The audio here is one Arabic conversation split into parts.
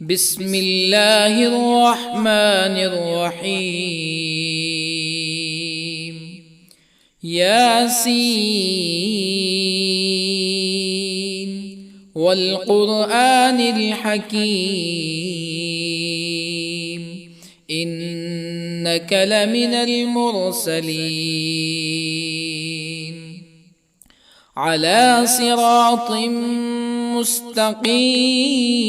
بسم الله الرحمن الرحيم. ياسين والقرآن الحكيم إنك لمن المرسلين على صراط مستقيم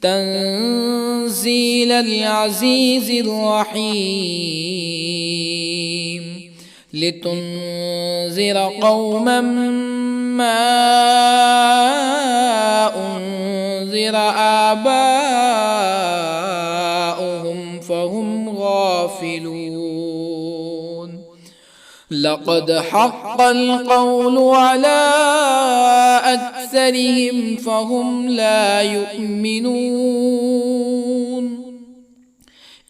تنزيل العزيز الرحيم لتنذر قوما ما أنذر آباؤهم فهم غافلون. لقد حق القول على أكثرهم فهم لا يؤمنون.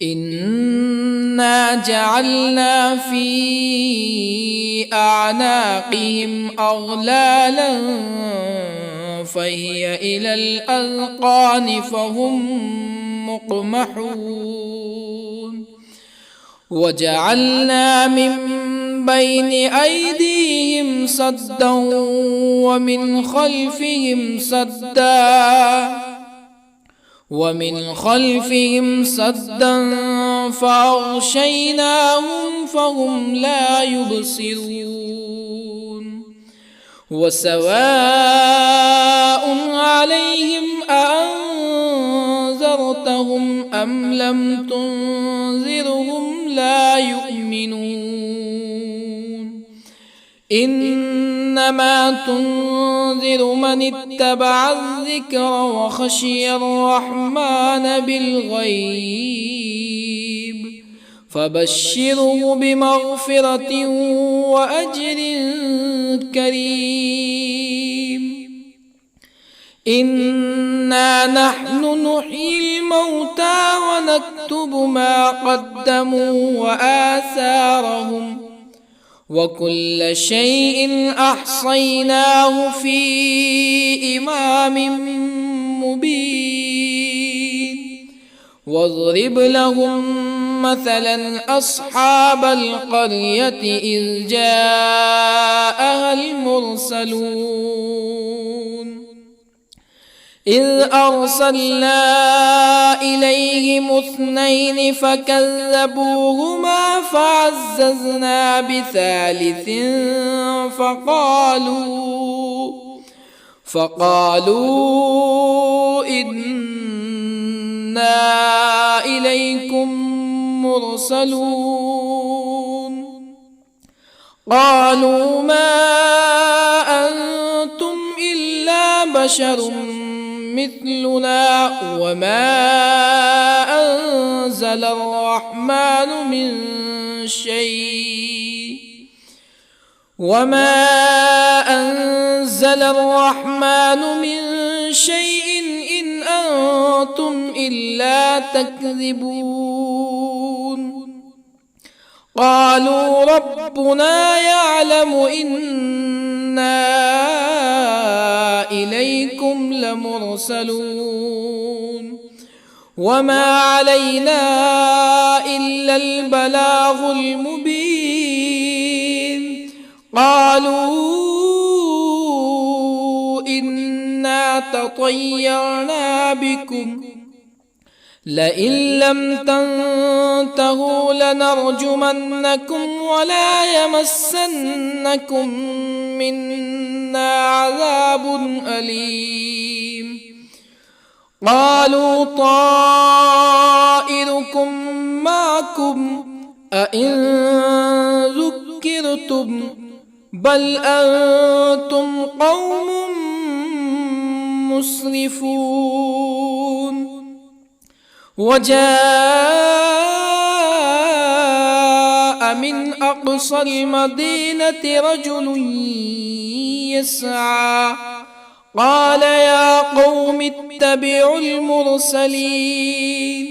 إنا جعلنا في أعناقهم أغلالا فهي إلى الأذقان فهم مقمحون. وجعلنا من بين أيديهم سدا ومن خلفهم سدا فأغشيناهم فهم لا يبصرون. وسواء عليهم أأنذرتهم أم لم تنذرهم لا يؤمنون. إنما تنذر من اتبع الذكر وخشي الرحمن بالغيب فبشره بمغفرة وأجر كريم. إنا نحن نحيي الموتى ونكتب ما قدموا وآثارهم وكل شيء أحصيناه في إمام مبين. واضرب لهم مثلا أصحاب القرية إذ جاءها المرسلون إذ أرسلنا إليهم اثنين فكذبوهما فعززنا بثالث فقالوا إنا إليكم مرسلون. قالوا ما أنتم إلا بشر مثلنا وما أنزل الرحمن من شيء إن أنتم إلا تكذبون. قالوا ربنا يعلم إنا إليكم لمرسلون وما علينا إلا البلاغ المبين. قالوا إنا تطيرنا بكم لئن لم تنتهوا لنرجمنكم ولا يمسنكم منا عذاب أليم. قالوا طائركم معكم أئن ذكرتم بل أنتم قوم مسرفون. وجاء من أقصى المدينة رجل يسعى قال يا قوم اتبعوا المرسلين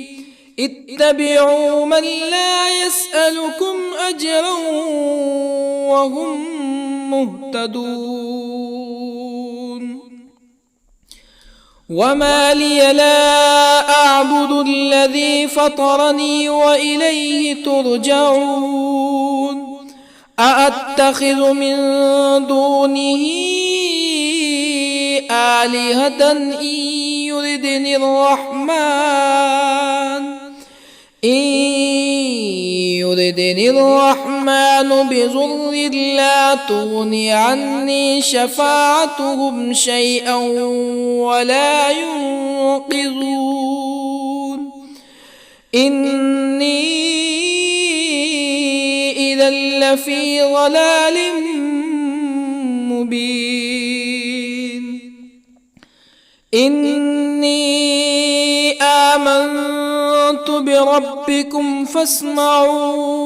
اتبعوا من لا يسألكم أجرا وهم مهتدون. وما لي لا أعبد الذي فطرني وإليه ترجعون أأتخذ من دونه آلهة يردني الرحمن بضر لا تغن عني شفاعتهم شيئا ولا ينقذون إني إذا لفي ضلال مبين إني آمنت بربكم فاسمعون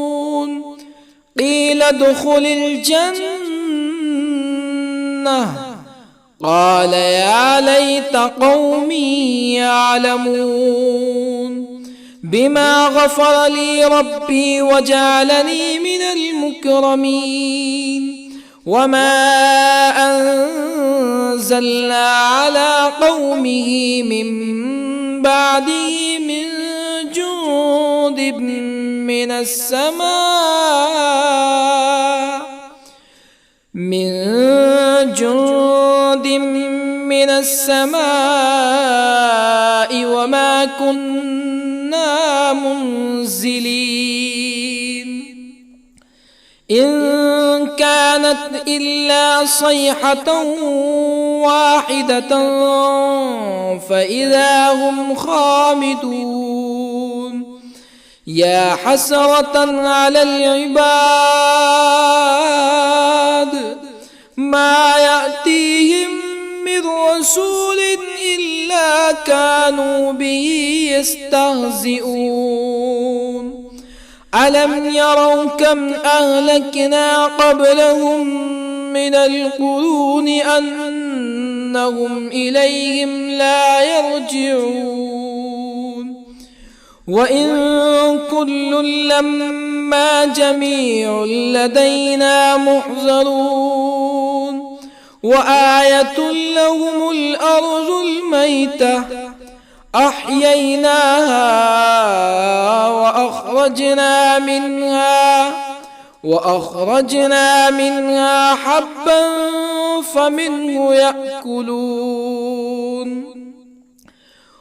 قيل ادخل الجنة قال يا ليت قومي يعلمون بما غفر لي ربي وجعلني من المكرمين وما أنزلنا على قومه من بعده من جند من السماء وما كنا منزلين إن كانت إلا صيحة واحدة فإذا هم خامدون يا حسرة على العباد ما يأتيهم من رسول إلا كانوا به يستهزئون ألم يروا كم أهلكنا قبلهم من القرون أنهم إليهم لا يرجعون وإن كل لما جميع لدينا محضرون وآية لهم الأرض الميتة أحييناها وأخرجنا منها حبا فمنه يأكلون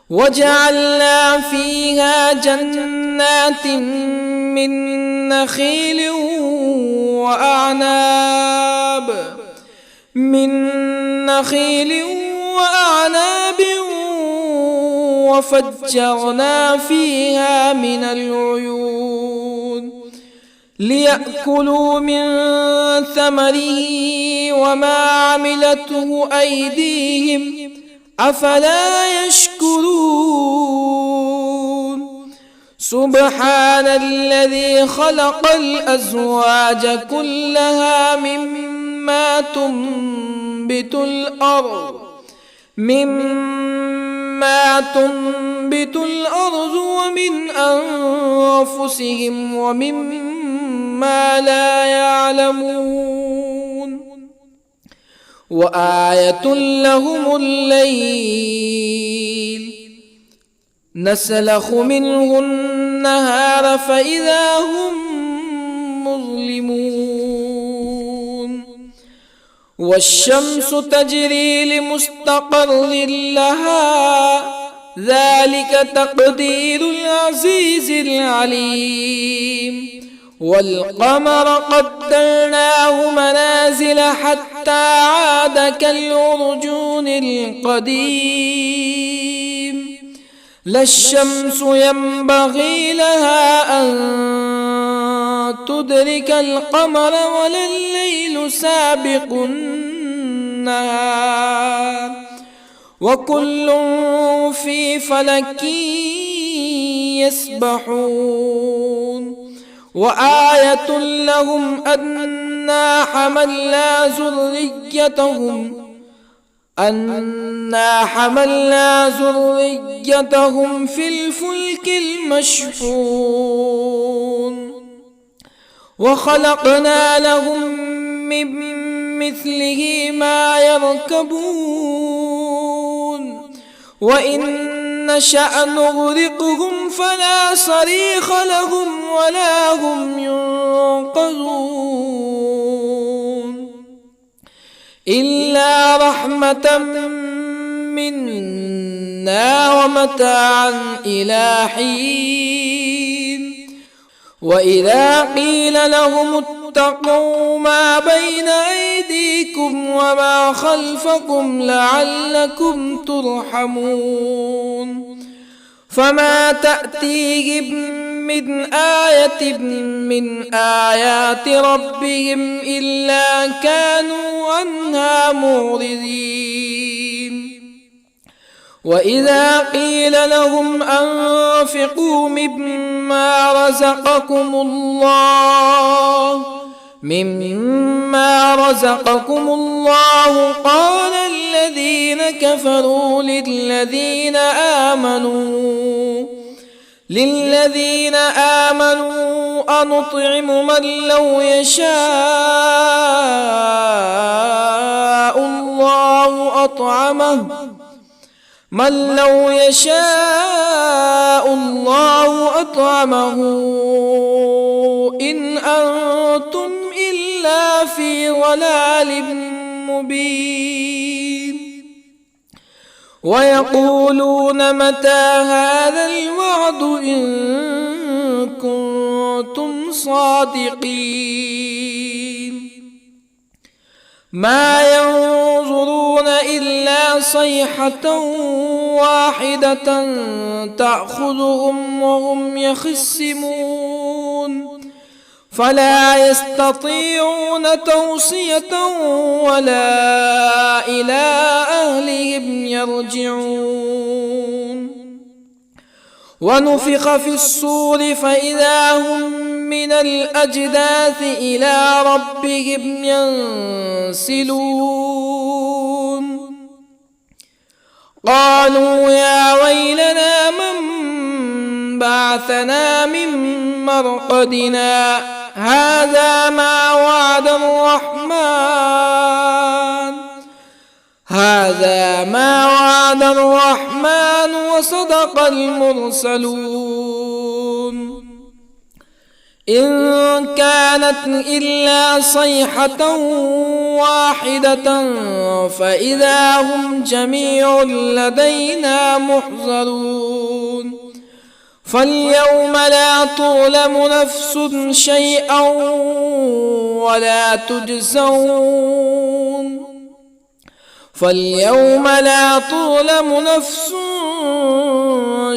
وجعلنا فيها جنات من نخيل وأعناب وفجرنا فيها من العيون ليأكلوا من ثمره وما عملته أيديهم أفلا يشكرون سبحان الذي خلق الأزواج كلها مما تنبت الأرض ومن أنفسهم ومما لا يعلمون وآية لهم الليل نسلخ منه النهار فإذا هم مظلمون والشمس تجري لمستقر لها ذلك تقدير العزيز العليم والقمر قدرناه منازل حتى عاد كالعرجون القديم لا الشمس ينبغي لها أن تدرك القمر ولا الليل سابق النهار وكل في فلك يسبحون وآية لهم أنا حملنا ذريتهم في الفلك المشحون وخلقنا لهم من مثله ما يركبون وإن نشأ نغرقهم فلا صريخ لهم ولا هم ينقذون إلا رحمة منا ومتاعا إلى حين وإذا قيل لهم اتقوا ما بين أيديكم وما خلفكم لعلكم ترحمون فما تأتيهم من آية من آيات ربهم إلا كانوا عنها معرضين وإذا قيل لهم أنفقوا مما رزقكم الله قال الذين كفروا للذين آمنوا أنطعم من لو يشاء الله أطعمه إن أنتم إلا في ضلال مبين ويقولون متى هذا الوعد إن كنتم صادقين ما ينظرون إلا صيحة واحدة تأخذهم وهم يخصمون فلا يستطيعون توصية ولا إلى أهلهم يرجعون ونفخ في الصور فإذا هم من الأجداث إلى ربهم ينسلون قالوا يا ويلنا من بعثنا من مرقدنا هذا ما وعد الرحمن وصدق المرسلون إن كانت إلا صيحة واحدة فإذا هم جميع لدينا محضرون فاليوم لا تظلم نفس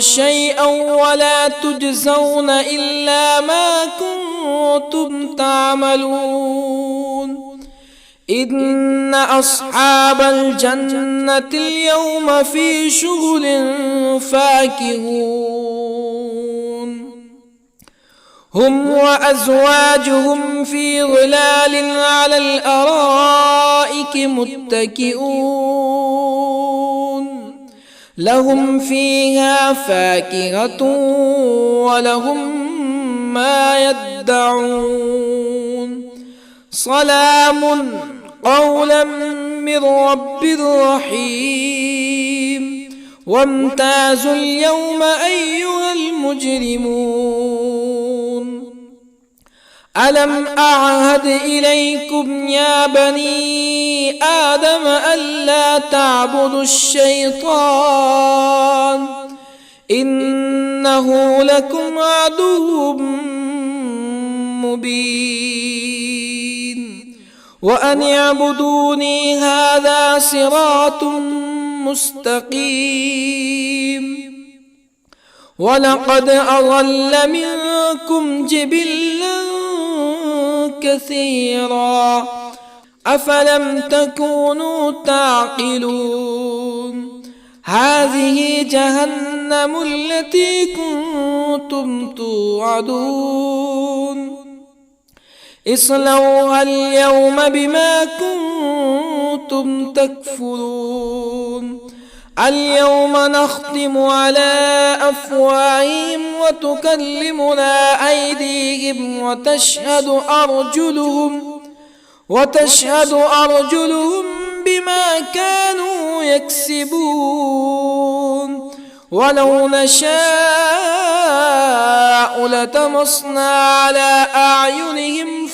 شيئا ولا تجزون إلا ما كنتم تعملون إن أصحاب الجنة اليوم في شغل فاكهون هم وأزواجهم في ظلال على الأرائك متكئون لهم فيها فاكهة ولهم ما يدعون سلام قولا من رب رحيم وامتازوا اليوم أيها المجرمون ألم أعهد إليكم يا بني آدم ألا تعبدوا الشيطان إنه لكم عدو مبين وأن اعبدوني هذا صراط مستقيم ولقد أضل منكم جبلا كثيرا أفلم تكونوا تعقلون هذه جهنم التي كنتم توعدون اصلوها اليوم بما كنتم تكفرون اليوم نختم على أفواههم وتكلمنا أيديهم وتشهد أرجلهم بما كانوا يكسبون ولو نشاء لطمسنا على أعينهم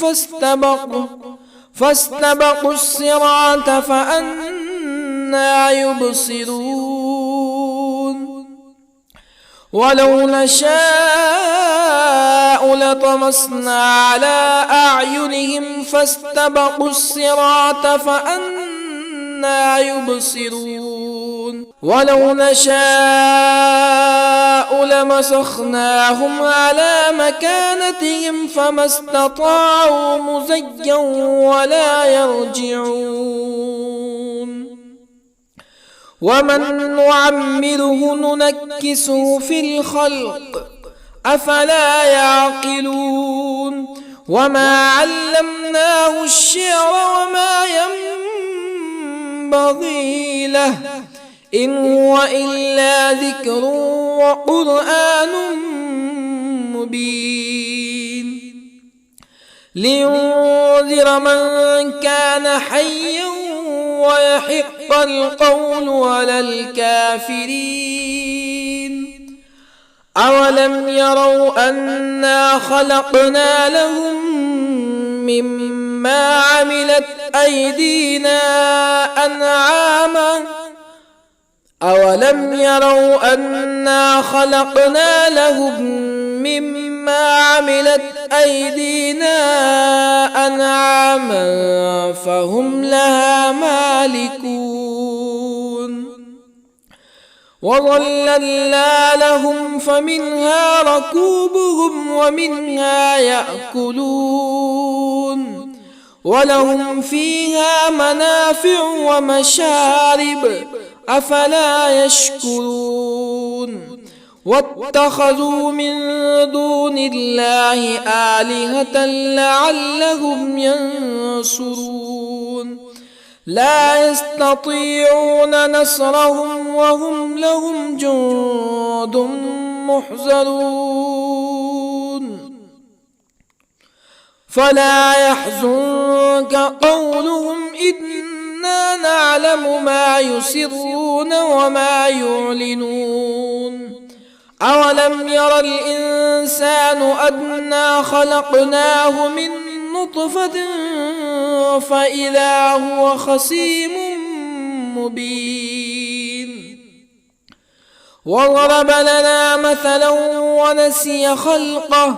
فاستبقوا الصراط فأنى يبصرون ولو نشاء لطمسنا على أعينهم فاستبقوا الصراط فأنى يبصرون ولو نشاء لمسخناهم على مكانتهم فما استطاعوا مزيا ولا يرجعون ومن نعمره ننكسه في الخلق أفلا يعقلون وما علمناه الشعر وما ينبغي له إن هو إلا ذكر وقرآن مبين لينذر من كان حيا ويحق القول على الكافرين أولم يروا أنا خلقنا لهم مما عملت أيدينا أنعاما أولم يروا أنا خلقنا لهم مما عملت أيدينا أنعاما فهم لها مالكون وظللنا لهم فمنها ركوبهم ومنها يأكلون ولهم فيها منافع ومشارب أفلا يشكرون واتخذوا من دون الله آلهة لعلهم ينصرون لا يستطيعون نصرهم وهم لهم جند محضرون فلا يحزنك قولهم إنا نعلم ما يسرون وما يعلنون أولم ير الإنسان أنا خلقناه من نطفة فإذا هو خصيم مبين وضرب لنا مثلا ونسي خلقه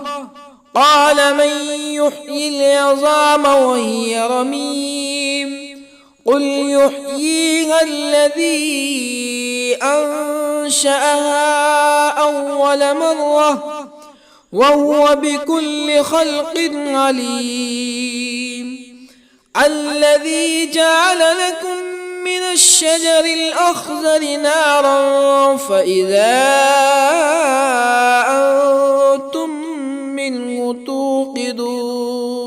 قال من يحيي العظام وهي رميم قل يحييها الذي أنشأها أول مرة وهو بكل خلق عليم الذي جعل لكم من الشجر الأخضر نارا فإذا أنتم منه توقدون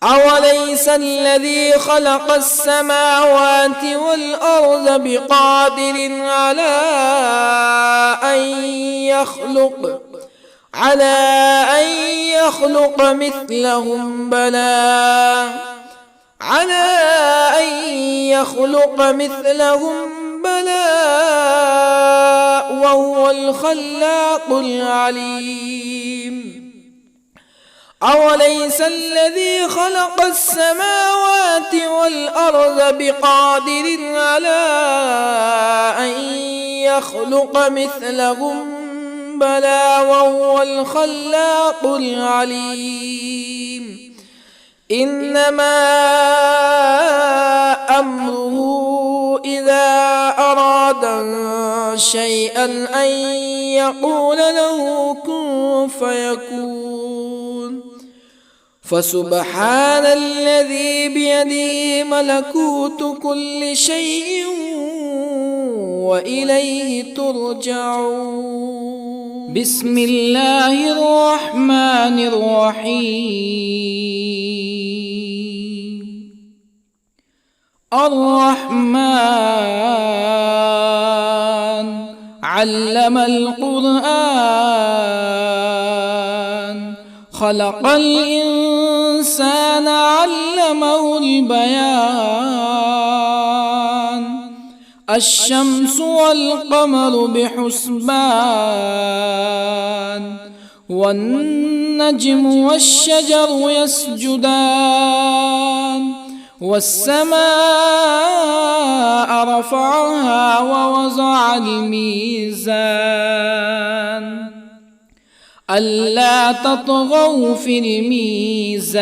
أوليس الذي خلق السماوات والأرض بقادر على أن يخلق مثلهم بلى وهو الخلاق العليم أوليس الذي خلق السماوات والأرض بقادر على أن يخلق مثلهم بلى وهو الخلاق العليم إنما أمره إذا أراد شيئا أن يقول له كن فيكون فسبحان الذي بيده ملكوت كل شيء وإليه ترجعون بسم الله الرحمن الرحيم الرحمن علم القرآن خلق الإنسان علمه البيان الشمس والقمر بحسبان والنجم والشجر يسجدان والسماء رفعها ووضع الميزان ألا تطغوا في الميزان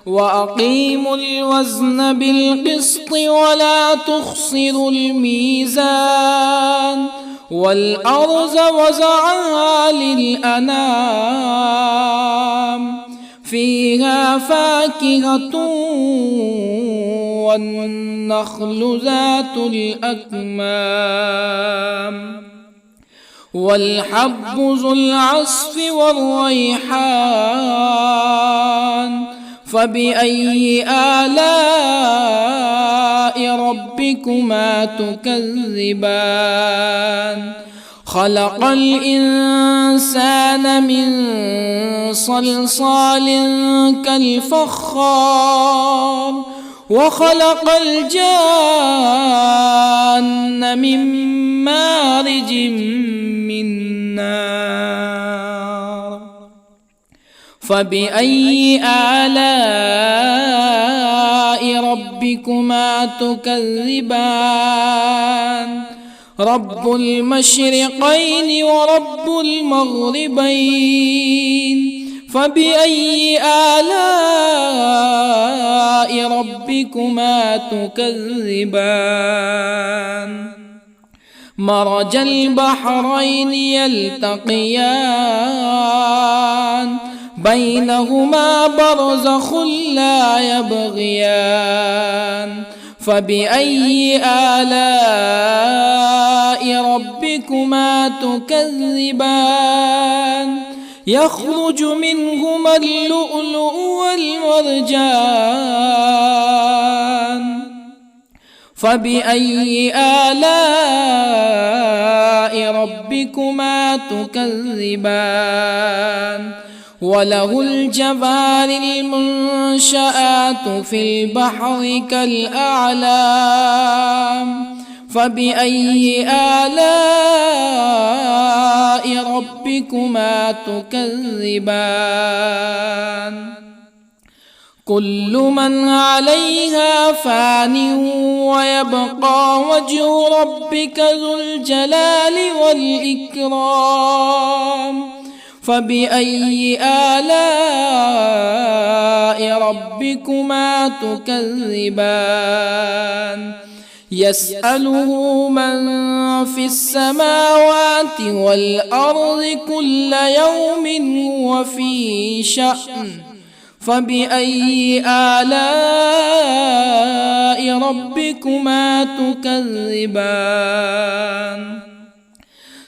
وأقيموا الوزن بالقسط ولا تخسروا الميزان والأرض وضعها للأنام فيها فاكهة والنخل ذات الأكمام والحب ذو العصف والريحان فبأي آلاء ربكما تكذبان خلق الإنسان من صلصال كالفخار وخلق الجان من مارج من نار فبأي آلاء ربكما تكذبان رب المشرقين ورب المغربين فبأي آلاء ربكما تكذبان مرج البحرين يلتقيان بينهما برزخ لا يبغيان فبأي آلاء ربكما تكذبان يخرج منهما اللؤلؤ والمرجان فبأي آلاء ربكما تكذبان وله الجوار المنشآت في البحر كالأعلام فبأي آلاء ربكما تكذبان كل من عليها فان ويبقى وجه ربك ذو الجلال والإكرام فبأي آلاء ربكما تكذبان يسأله من في السماوات والأرض كل يوم هو في شأن فبأي آلاء ربكما تكذبان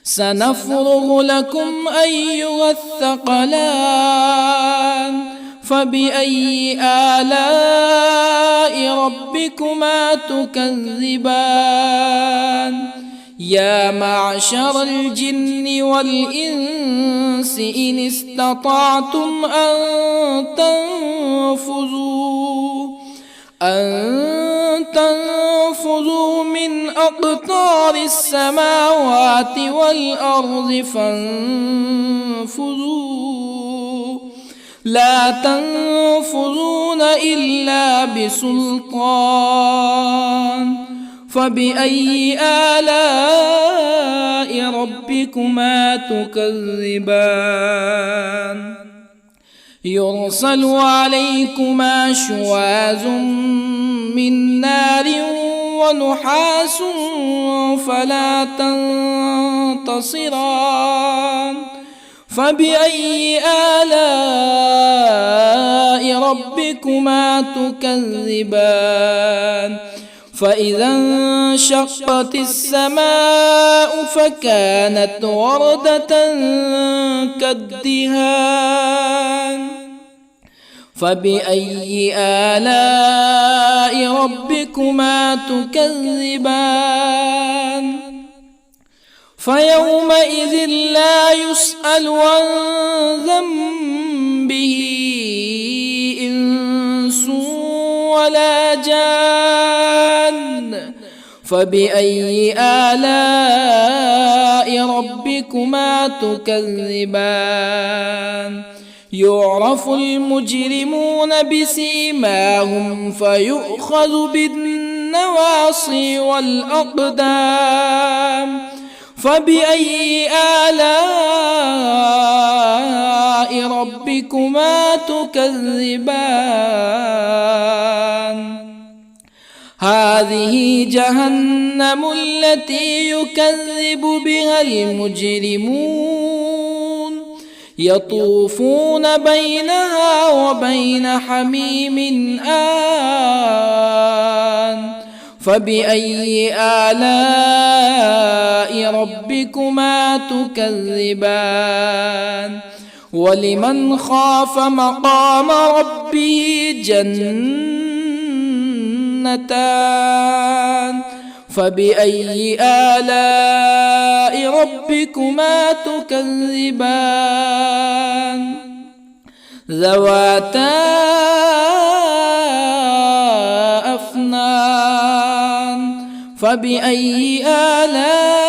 سنفرغ لكم أيها الثقلان فبأي آلاء ربكما تكذبان يا معشر الجن والإنس إن استطعتم أن تنفذوا من أقطار السماوات والأرض فانفذوا لا تنفذون إلا بسلطان فبأي آلاء ربكما تكذبان يرسل عليكما شواظ من نار ونحاس فلا تنتصران فبأي آلاء ربكما تكذبان فإذا انشقت السماء فكانت وردة كالدهان فبأي آلاء ربكما تكذبان فيومئذ لا يسأل عن ذنبه إنس ولا جان. فبأي آلاء ربكما تكذبان؟ يعرف المجرمون بسيماهم فيؤخذ بالنواصي والأقدام. فبأي آلاء ربكما تكذبان؟ هذه جهنم التي يكذب بها المجرمون، يطوفون بينها وبين حميم آن. فبأي آلاء ربكما تكذبان؟ ولمن خاف مقام ربه جنتان. فبأي آلاء ربكما تكذبان؟ ذواتا أفنان. فبأي آلاء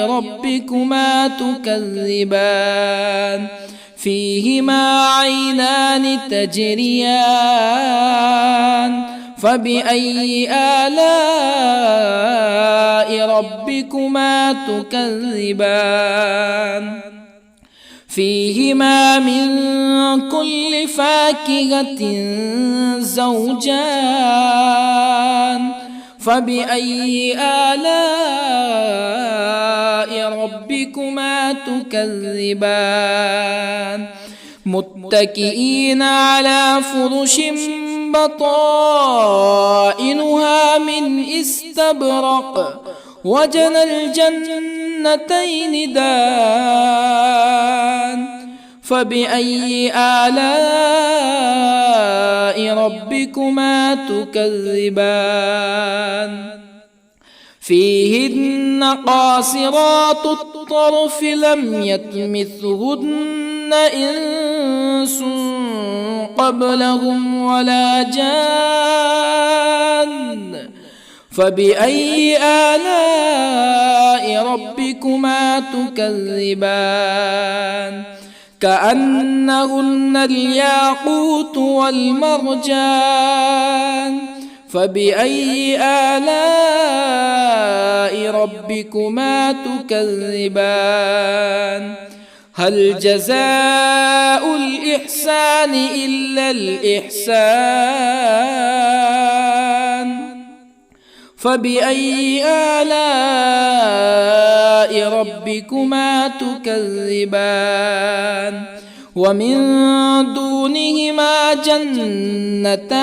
ربكما تكذبان؟ فيهما عينان تجريان. فبأي آلاء ربكما تكذبان؟ فيهما من كل فاكهة زوجان. فبأي آلاء ربكما تكذبان؟ متكئين على فرش بطائنها من استبرق وجنى الجنتين دان. فبأي آلاء ربكما تكذبان؟ فيهن قاصرات الطرف لم يطمثهن إنس قبلهم ولا جان. فبأي آلاء ربكما تكذبان؟ كأنهن الياقوت والمرجان. فبأي آلاء ربكما تكذبان؟ هل جزاء الإحسان إلا الإحسان؟ فبأي آلاء ربكما تكذبان؟ ومن دونهما جنتان.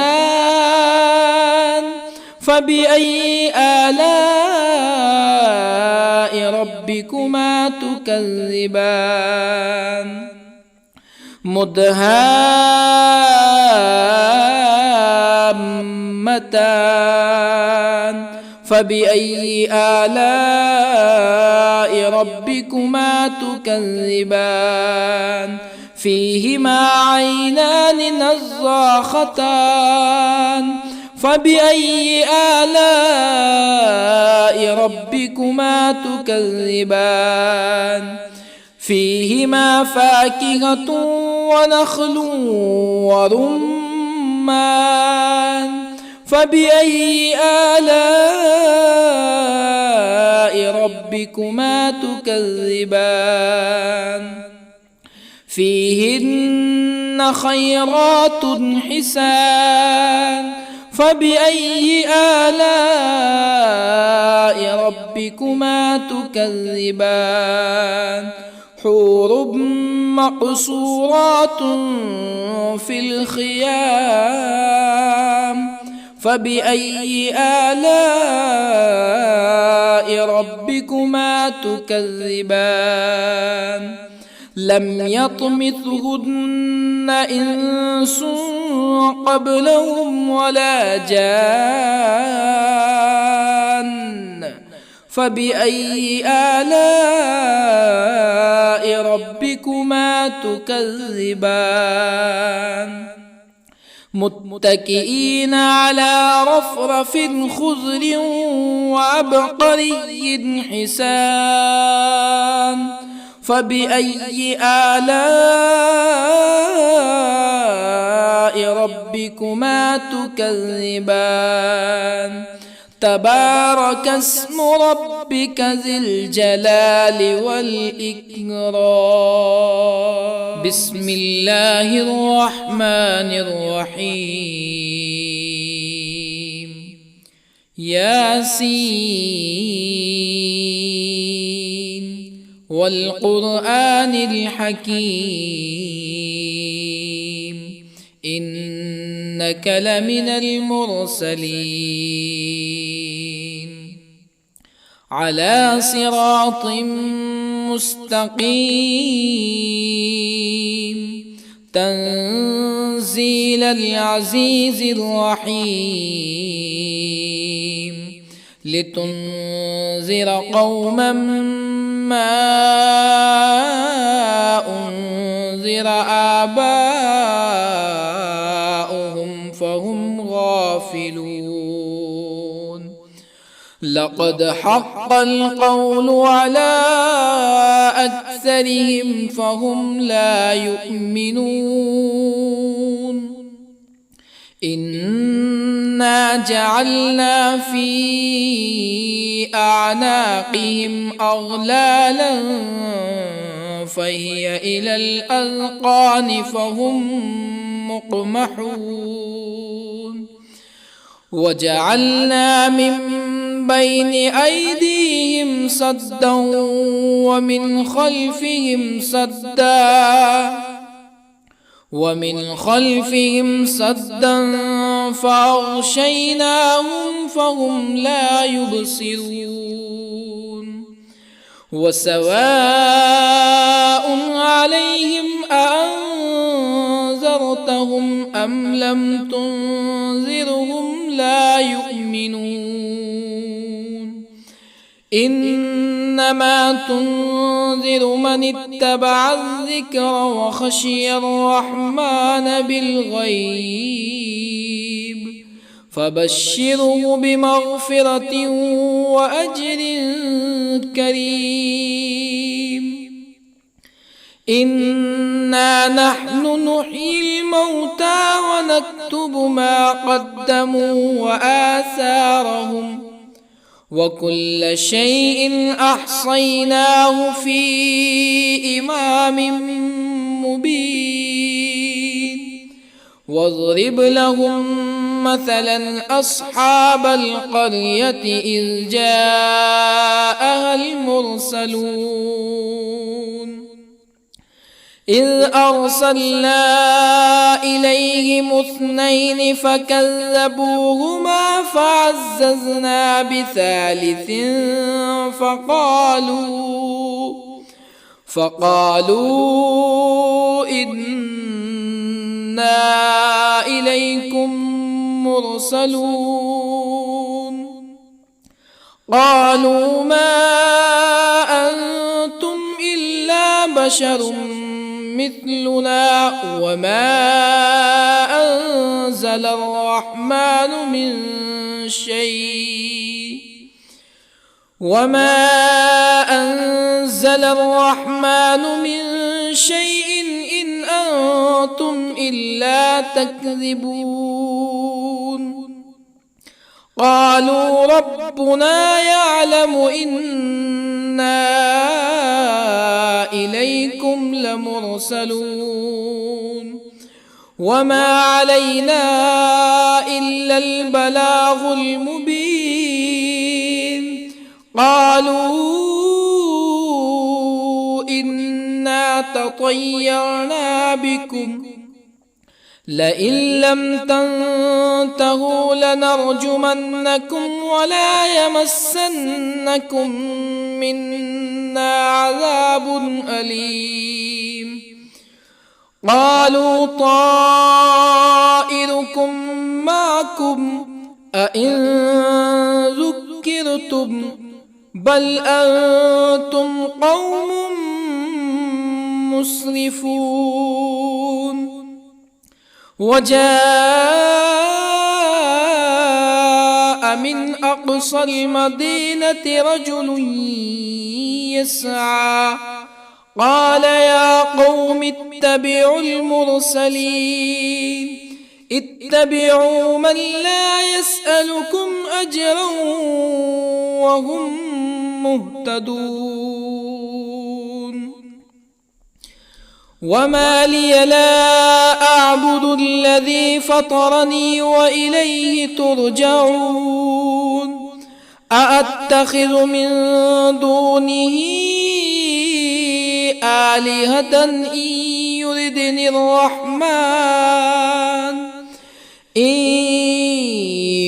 فبأي آلاء ربكما تكذبان؟ مدهامتان. فبأي آلاء ربكما تكذبان؟ فيهما عينان نضاختان. فبأي آلاء ربكما تكذبان؟ فيهما فاكهة ونخل ورمان. فبأي آلاء ربكما تكذبان؟ فيهن خيرات حسان. فبأي آلاء ربكما تكذبان؟ حور مقصورات في الخيام. فبأي آلاء ربكما تكذبان؟ لم يطمثهن إنس قبلهم ولا جان. فبأي آلاء ربكما تكذبان متكئين على رفرف خضر وعبقري حسان فبأي آلاء ربكما تكذبان تبارك اسم ربك ذي الجلال والإكرام بسم الله الرحمن الرحيم ياسين والقرآن الحكيم إنك لمن المرسلين على صراط مستقيم تنزيل العزيز الرحيم لتنذر قوما ما أنذر آباؤهم فهم غافلون لقد حق القول على أكثرهم فهم لا يؤمنون إنا جعلنا في أعناقهم أغلالا فهي إلى الأذقان فهم مقمحون وجعلنا من بين أيديهم سدا ومن خلفهم سدا فأغشيناهم فهم لا يبصرون وسواء عليهم أأنذرتهم أم لم تنذرهم لا يؤمنون إنما تنذر من اتبع الذكر وخشي الرحمن بالغيب فبشره بمغفرة وأجر كريم إنا نحن نحيي الموتى ونكتب ما قدموا وآثارهم وكل شيء أحصيناه في إمام مبين واضرب لهم مثلا أصحاب القرية إذ جاءها المرسلون إذ أرسلنا إليهم اثنين فكذبوهما فعززنا بثالث فقالوا إنا إليكم مرسلون قالوا ما أنتم إلا بشر مثلنا وما أنزل الرحمن من شيء إن أنتم إلا تكذبون قالوا ربنا يعلم إنا إليكم لمرسلون وما علينا إلا البلاغ المبين قالوا إنا تطيرنا بكم لئن لم تنتهوا لنرجمنكم ولا يمسنكم منا عذاب أليم قالوا طائركم معكم أئن ذكرتم بل أنتم قوم مسرفون. وجاء من أقصى المدينة رجل يسعى قال يا قوم اتبعوا المرسلين اتبعوا من لا يسألكم أجرا وهم مهتدون. وما لي لا أعبد الذي فطرني وإليه ترجعون. أأتخذ من دونه آلهة إن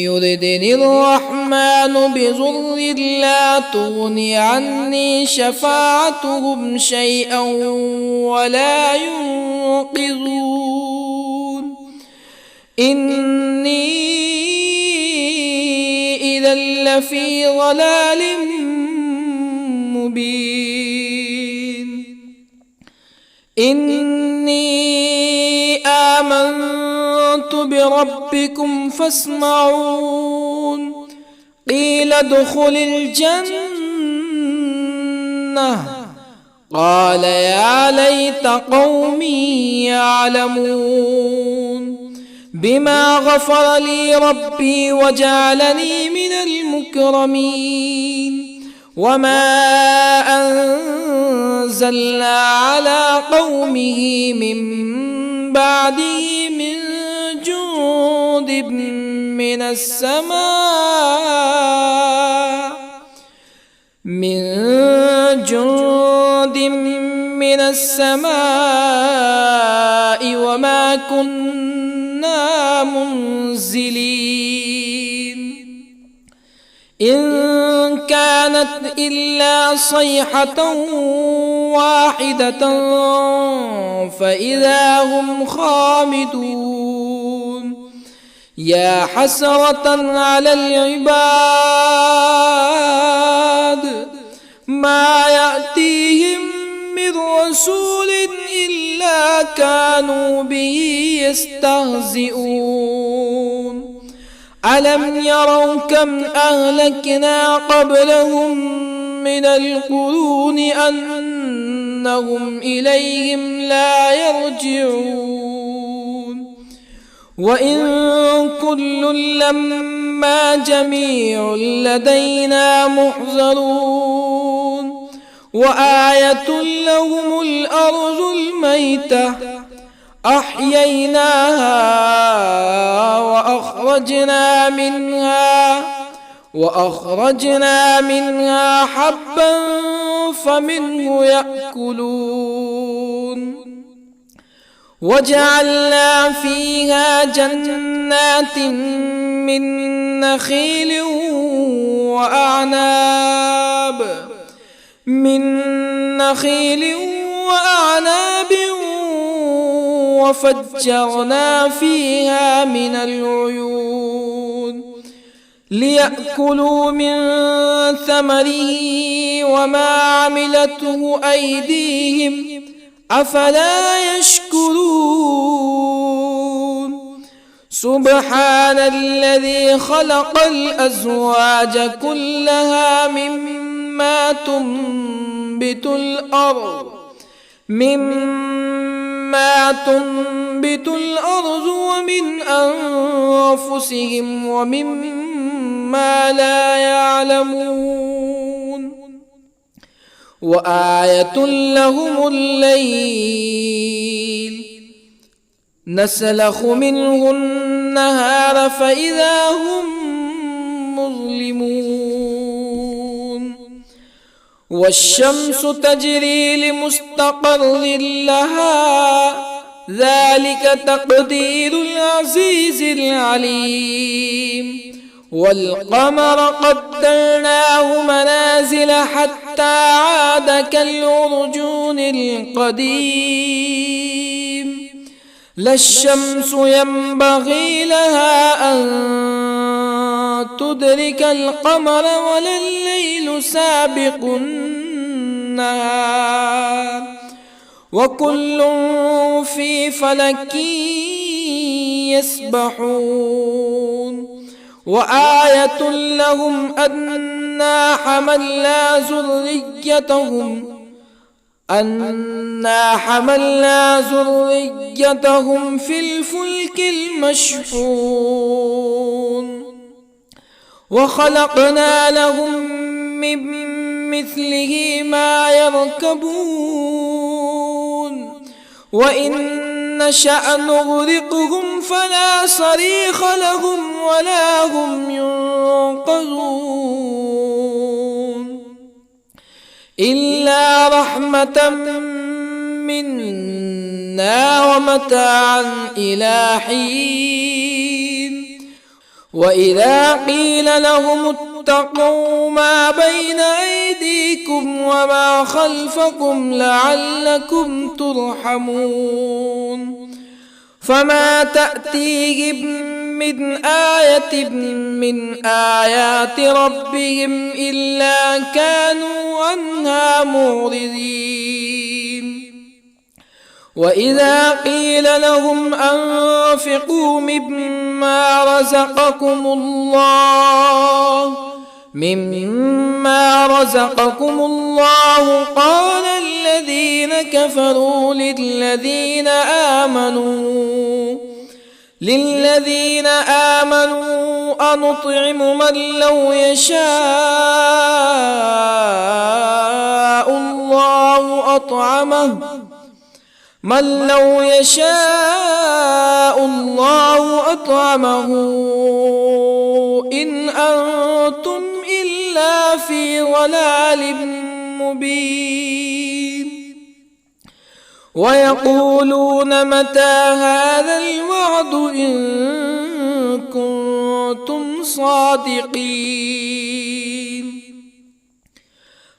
يردني الرحمن بضر لا تغني عني شفاعتهم شيئا ولا ينقذون. إني إذا لفي ضلال مبين. إني آمنت بربكم فاسمعون. قيل ادخل الجنة قال يا ليت قومي يعلمون بما غفر لي ربي وجعلني من المكرمين. وما أنزلنا على قومه من بعده من جند من السماء وما كنا منزلين. إن كانت إلا صيحة واحدة فإذا هم خامدون. يا حسرة على العباد ما يأتيهم من رسول إلا كانوا به يستهزئون. ألم يروا كم أهلكنا قبلهم من القرون أنهم إليهم لا يرجعون. وإن كل لما جميع لدينا محضرون. وآية لهم الأرض الميتة أحييناها وأخرجنا منها حبا فمنه يأكلون. وجعلنا فيها جنات من نخيل وأعناب وفجرنا فيها من العيون ليأكلوا من ثمره وما عملته أيديهم أفلا يشكرون. سبحان الذي خلق الأزواج كلها مما تنبت الأرض ومن أنفسهم ومما لا يعلمون. وآية لهم الليل نسلخ منه النهار فإذا هم مظلمون. والشمس تجري لمستقر لها ذلك تقدير العزيز العليم. والقمر قدرناه منازل حتى عاد كالعرجون القديم. لا الشمس ينبغي لها أن تدرك القمر ولا الليل سابق النهار وكل في فلك يسبحون وآية لهم أنا حملنا ذريتهم في الفلك المشحون وخلقنا لهم من مثله ما يركبون وإن نشأ نغرقهم فلا صريخ لهم ولا هم ينقذون إلا رحمة منا ومتاعا إلى حين وإذا قيل لهم اتقوا ما بين أيديكم وما خلفكم لعلكم ترحمون فما تأتيهم من آية من آيات ربهم إلا كانوا عنها معرضين وإذا قيل لهم أنفقوا مما رزقكم الله قال الذين كفروا للذين آمنوا أنطعم من لو يشاء الله أطعمه إن أنتم إلا في ضلال مبين ويقولون متى هذا الوعد إن كنتم صادقين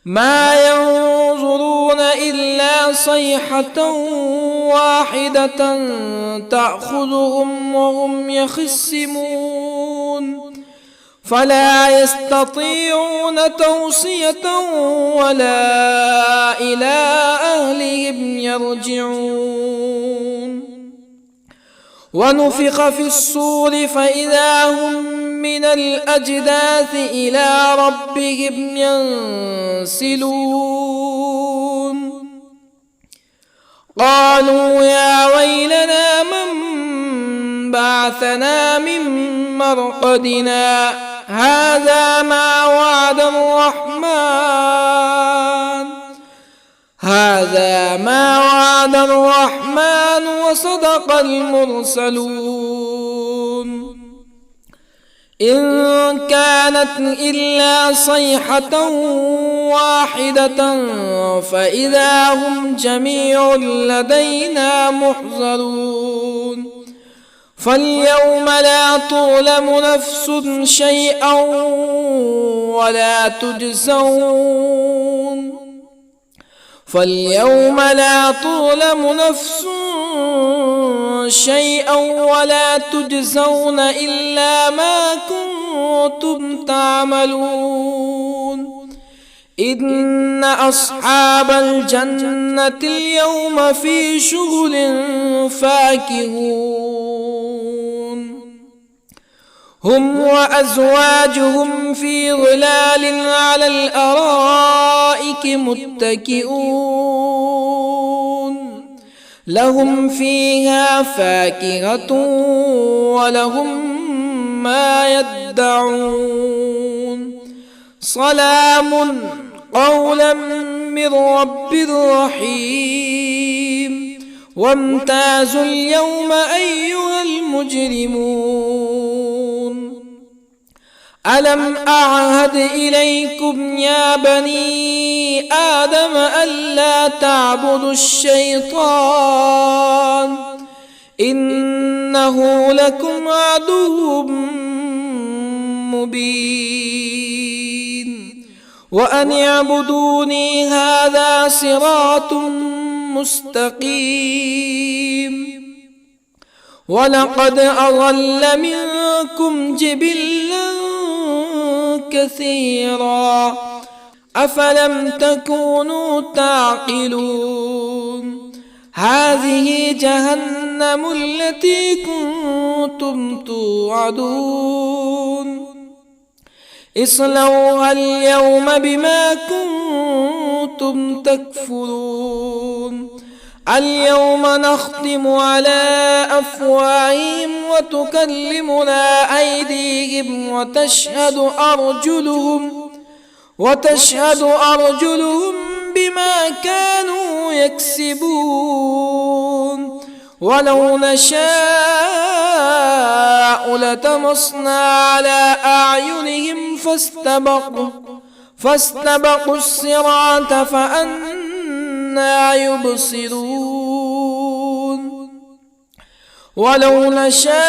ما ينظرون إلا صيحة واحدة تأخذهم وهم يخصمون فلا يستطيعون توصية ولا إلى أهلهم يرجعون ونفخ في الصور فإذا هم من الأجداث إلى ربهم ينسلون قالوا يا ويلنا من بعثنا من مرقدنا هذا ما وعد الرحمن وصدق المرسلون إن كانت إلا صيحة واحدة فإذا هم جميع لدينا محضرون فاليوم لا تظلم نفس شيئا ولا تجزون إلا ما كنتم تعملون إن أصحاب الجنة اليوم في شغل فاكهون هم وأزواجهم في ظلال على الأرائك متكئون لهم فيها فاكهة ولهم ما يدعون سلام قولا من رب رحيم وامتازوا اليوم أيها المجرمون ألم أعهد إليكم يا بني آدم ألا تعبدوا الشيطان إنه لكم عدو مبين وأن اعبدوني هذا صراط مستقيم ولقد أضل منكم جبلا كثيرا أفلم تكونوا تعقلون هذه جهنم التي كنتم توعدون اصلوها اليوم بما كنتم تكفرون اليوم نختم على أفواههم وتكلمنا أيديهم وتشهد أرجلهم بما كانوا يكسبون ولو نشاء لطمسنا على أعينهم فاستبقوا الصراط فأنى يبصرون ولو نشاء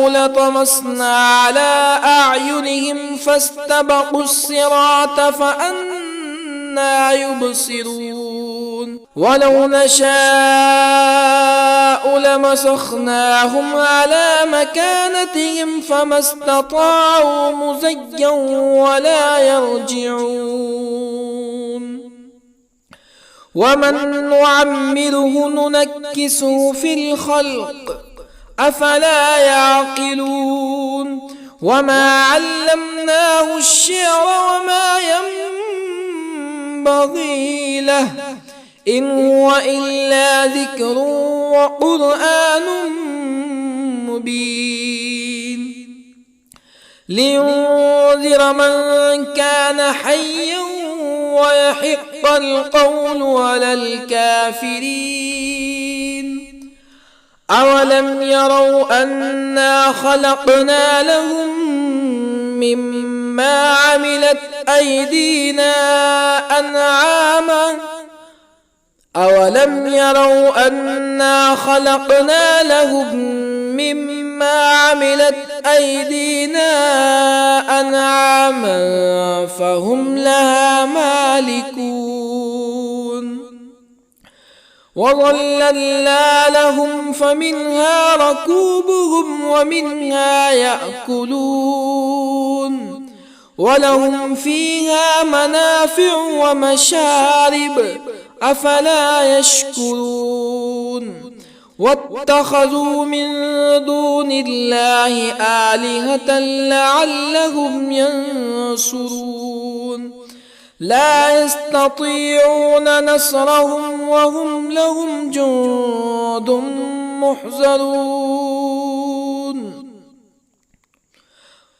لطمسنا على أعينهم فاستبقوا الصراط فأنى يبصرون ولو نشاء لمسخناهم على مكانتهم فما استطاعوا مزيا ولا يرجعون ومن نعمره ننكسه في الخلق أفلا يعقلون وما علمناه الشعر وما ينبغي له إن هو إلا ذكر وقرآن مبين لينذر من كان حيا ويحق القول على الكافرين أولم يروا أنا خلقنا لهم مما عملت أيدينا أنعاما أولم يروا أنا خلقنا لهم مما عملت أيدينا أنعاما فهم لها مالكون وظللنا لهم فمنها ركوبهم ومنها يأكلون ولهم فيها منافع ومشارب أفلا يشكرون واتخذوا من دون الله آلهة لعلهم ينصرون لا يستطيعون نصرهم وهم لهم جند محضرون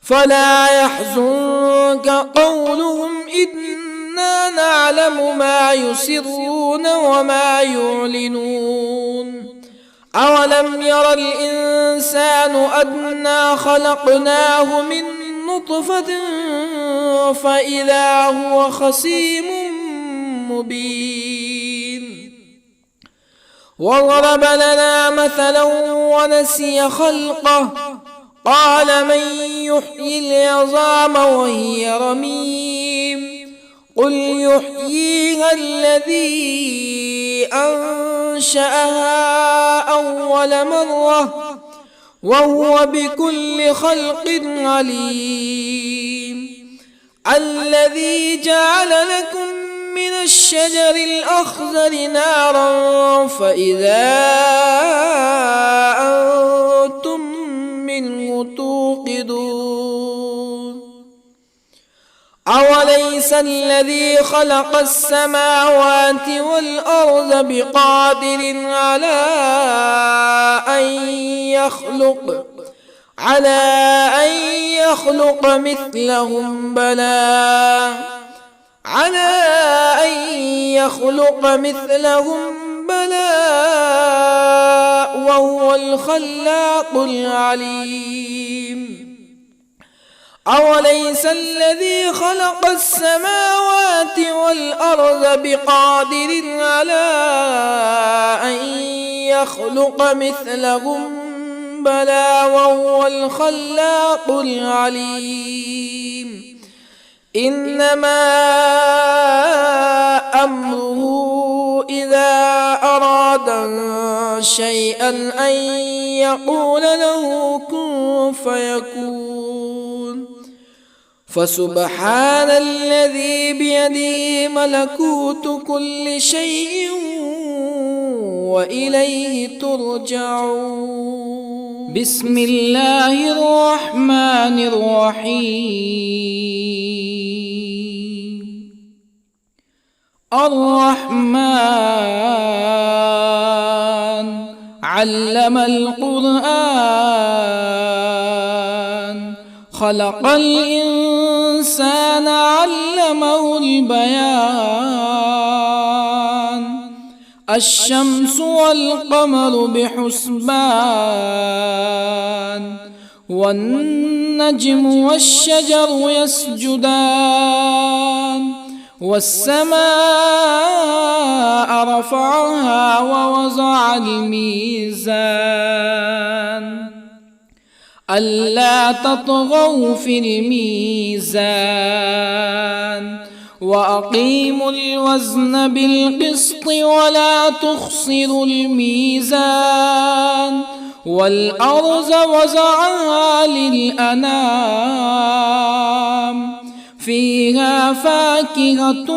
فلا يحزنك قولهم إنا نعلم ما يسرون وما يعلنون أولم ير الإنسان أنا خلقناه من نطفة فإذا هو خصيم مبين وضرب لنا مثلا ونسي خلقه قال من يحيي العظام وهي رميم قل يحييها الذي أنشأها أول مرة وهو بكل خلق عليم الذي جعل لكم من الشجر الأخضر نارا فإذا أنتم منه توقدون أوليس الذي خلق السماوات والأرض بقادر على أن يخلق مثلهم بلى وهو الخلاق العليم أوليس الذي خلق السماوات والأرض بقادر على أن يخلق مثلهم بلى وهو الخلاق العليم إنما أمره إذا أراد شيئا أن يقول له كن فيكون فسبحان الذي بيده ملكوت كل شيء وإليه ترجعون. بسم الله الرحمن الرحيم. الرحمن علم القرآن، خلق الإنسان علمه البيان. الشمس والقمر بحسبان، والنجم والشجر يسجدان. والسماء رفعها ووضع الميزان، ألا تطغوا في الميزان. وأقيموا الوزن بالقسط ولا تخسروا الميزان. والأرض وضعها للأنام، فيها فاكهة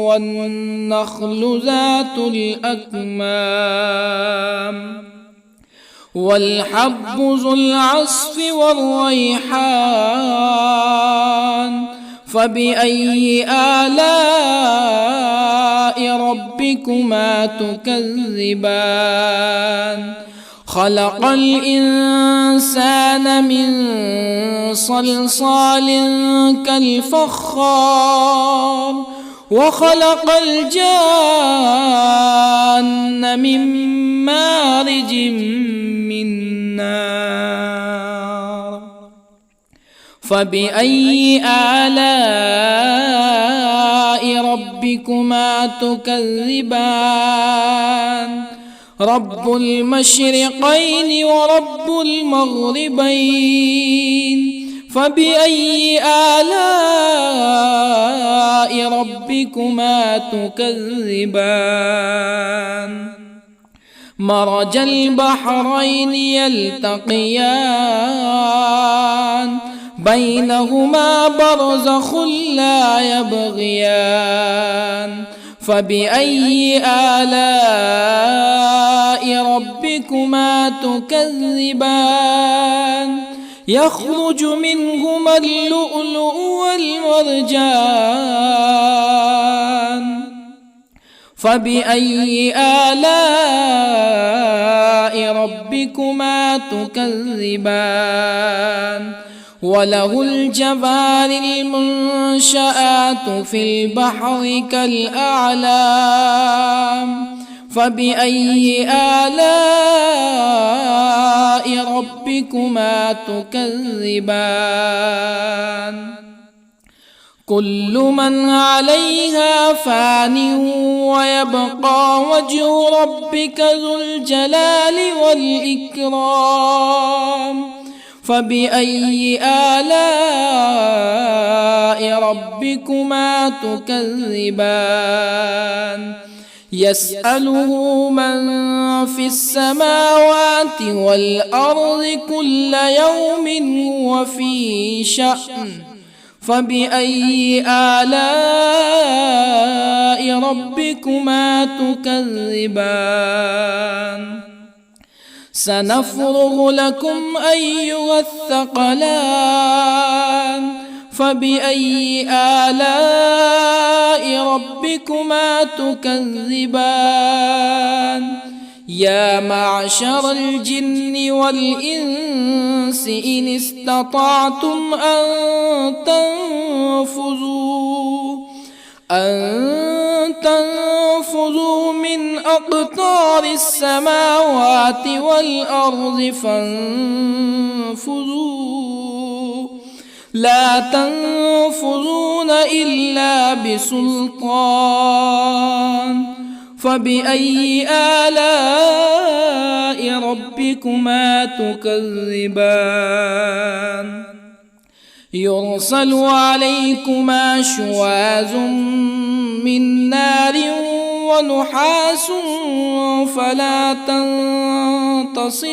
والنخل ذات الأكمام، والحب ذو العصف والريحان. فبأي آلاء ربكما تكذبان؟ خلق الإنسان من صلصال كالفخار، وخلق الجان من مارج من نار. فبأي آلاء ربكما تكذبان؟ رب المشرقين ورب المغربين. فبأي آلاء ربكما تكذبان؟ مرج البحرين يلتقيان، بينهما برزخ لا يبغيان. فبأي آلاء ربكما تكذبان؟ يخرج منهما اللؤلؤ والمرجان. فبأي آلاء ربكما تكذبان؟ وله الجوار المنشآت في البحر كالأعلام. فبأي آلاء ربكما تكذبان؟ كل من عليها فان، ويبقى وجه ربك ذو الجلال والإكرام. فبأي آلاء ربكما تكذبان؟ يسأله من في السماوات والأرض كل يوم هو في شأن. فبأي آلاء ربكما تكذبان؟ سنفرغ لكم أيها الثقلان. فبأي آلاء ربكما تكذبان؟ يا معشر الجن والإنس إن استطعتم أن تنفذوا من أقطار السماوات والأرض فانفذوا، لا تنفذون إلا بسلطان. فبأي آلاء ربكما تكذبان؟ يرسل عليكما شواظ من نار ونحاس فلا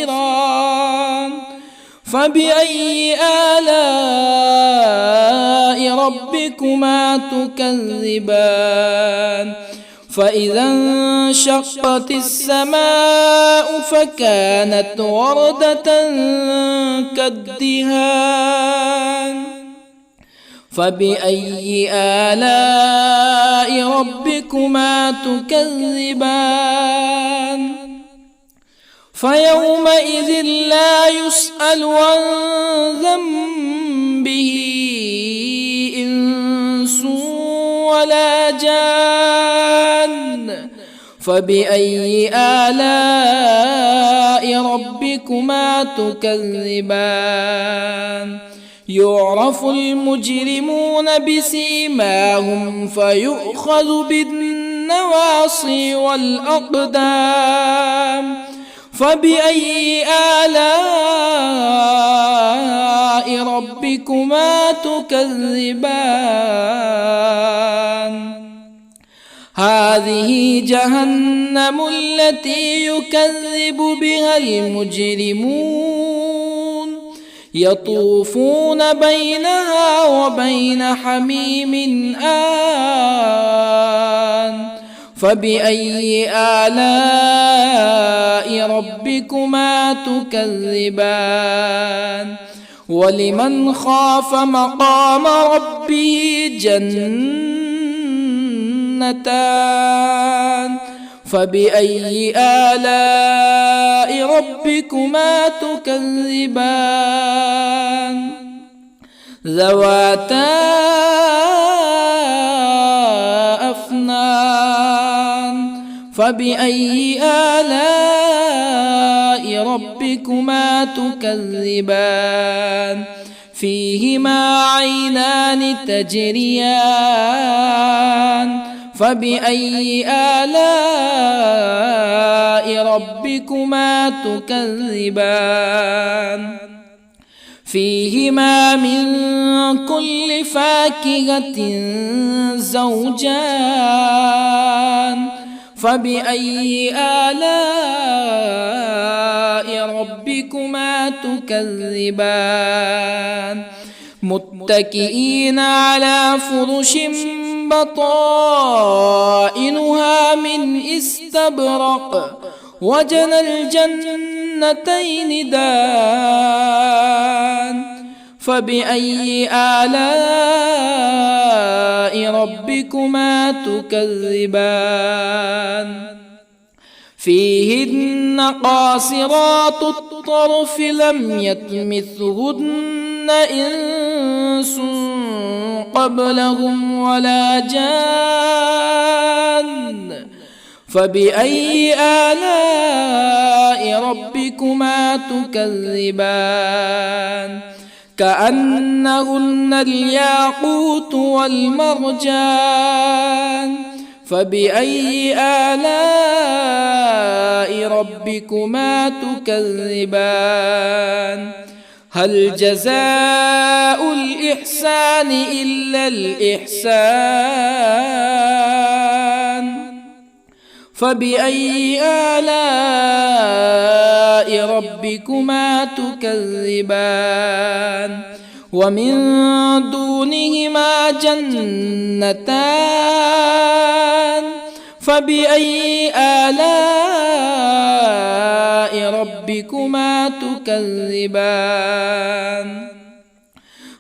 تنتصران. فبأي آلاء ربكما تكذبان فإذا انشقت السماء فكانت وردة كالدهان فبأي آلاء ربكما تكذبان فيومئذ لا يسأل عن ذنبه إنس ولا جان فبأي آلاء ربكما تكذبان يعرف المجرمون بسيماهم فيؤخذ بالنواصي والأقدام فبأي آلاء ربكما تكذبان هذه جهنم التي يكذب بها المجرمون يطوفون بينها وبين حميم آن فبأي آلاء ربكما تكذبان ولمن خاف مقام ربه جنتان فبأي آلاء ربكما تكذبان ذواتا أفنان فبأي آلاء ربكما تكذبان فيهما عينان تجريان فبأي آلاء ربكما تكذبان فيهما من كل فاكهة زوجان فبأي آلاء ربكما تكذبان متكئين على فرش بطائنها من استبرق وجنى الجنتين دان فبأي آلاء ربكما تكذبان فيهن قاصرات الطرف لم يطمثهن إنس قبلهم ولا جان فبأي آلاء ربكما تكذبان كأنهن الياقوت والمرجان فبأي آلاء ربكما تكذبان هل جزاء الإحسان إلا الإحسان فبأي آلاء ربكما تكذبان ومن دونهما جنتان فبأي آلاء ربكما تكذبان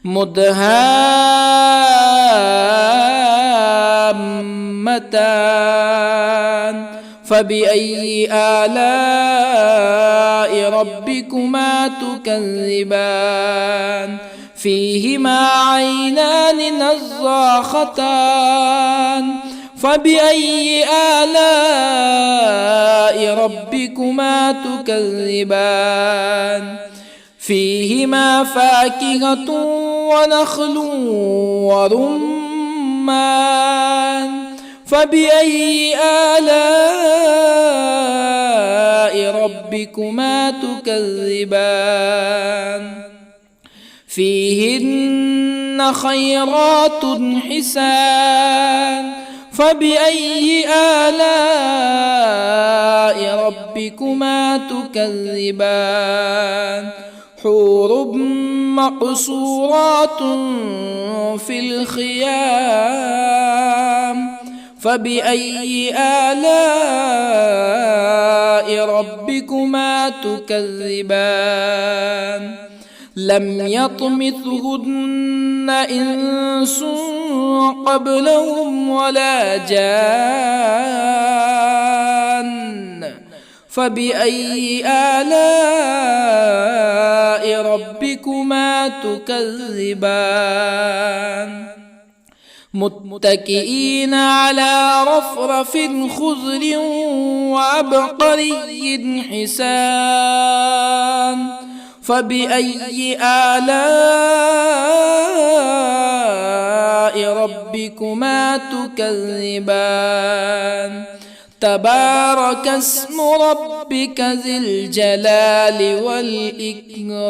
مدهامتان فبأي آلاء ربكما تكذبان فيهما عينان نضاختان فبأي آلاء ربكما تكذبان فيهما فاكهة ونخل ورمان فبأي آلاء ربكما تكذبان فيهن خيرات حسان فبأي آلاء ربكما تكذبان حور مقصورات في الخيام فبأي آلاء ربكما تكذبان لم يطمثهن إنس قبلهم ولا جان فبأي آلاء ربكما تكذبان متكئين على رفرف خضر وعبقري حسان فبأي آلاء ربكما تكذبان تبارك اسم ربك ذي الجلال والإكرام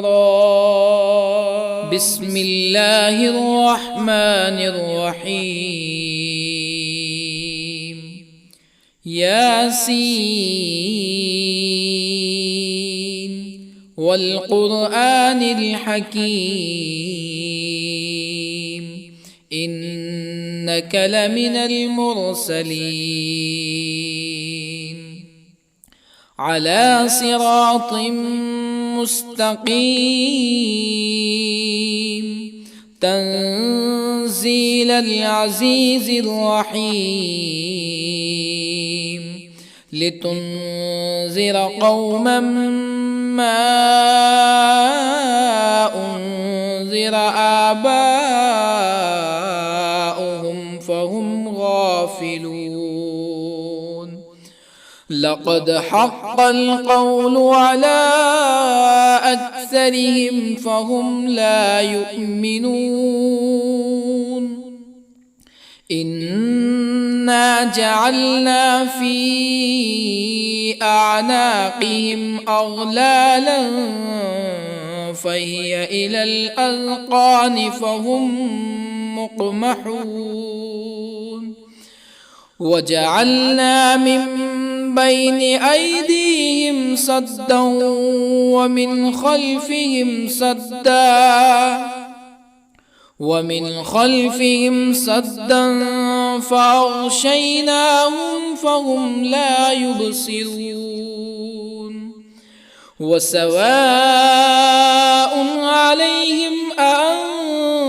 بسم الله الرحمن الرحيم ياسين والقرآن الحكيم إنك لمن المرسلين على صراط مستقيم تنزيل العزيز الرحيم لتنذر قوما ما أنذر آباؤهم فهم غافلون لقد حق القول على أكثرهم فهم لا يؤمنون إنا جعلنا في أعناقهم أغلالا فهي إلى الأذقان فهم مقمحون وجعلنا من بين أيديهم سدا ومن خلفهم سدا فأغشيناهم فهم لا يبصرون وسواء عليهم أأنذرتهم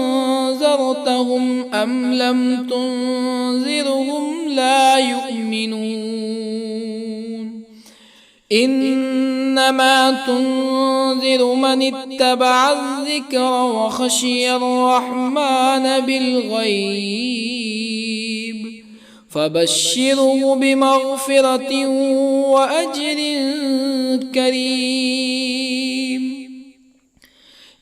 أم لم تنذرهم لا يؤمنون إنما تنذر من اتبع الذكر وخشي الرحمن بالغيب فبشره بمغفرة وأجر كريم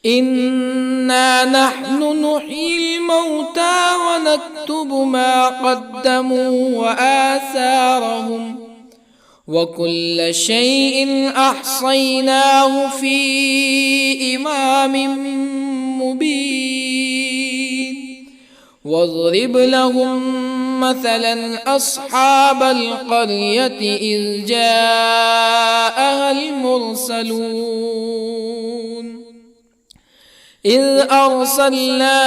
إنا نحن نحيي الموتى ونكتب ما قدموا وآثارهم وكل شيء أحصيناه في إمام مبين واضرب لهم مثلا أصحاب القرية إذ جاءها المرسلون إذ أرسلنا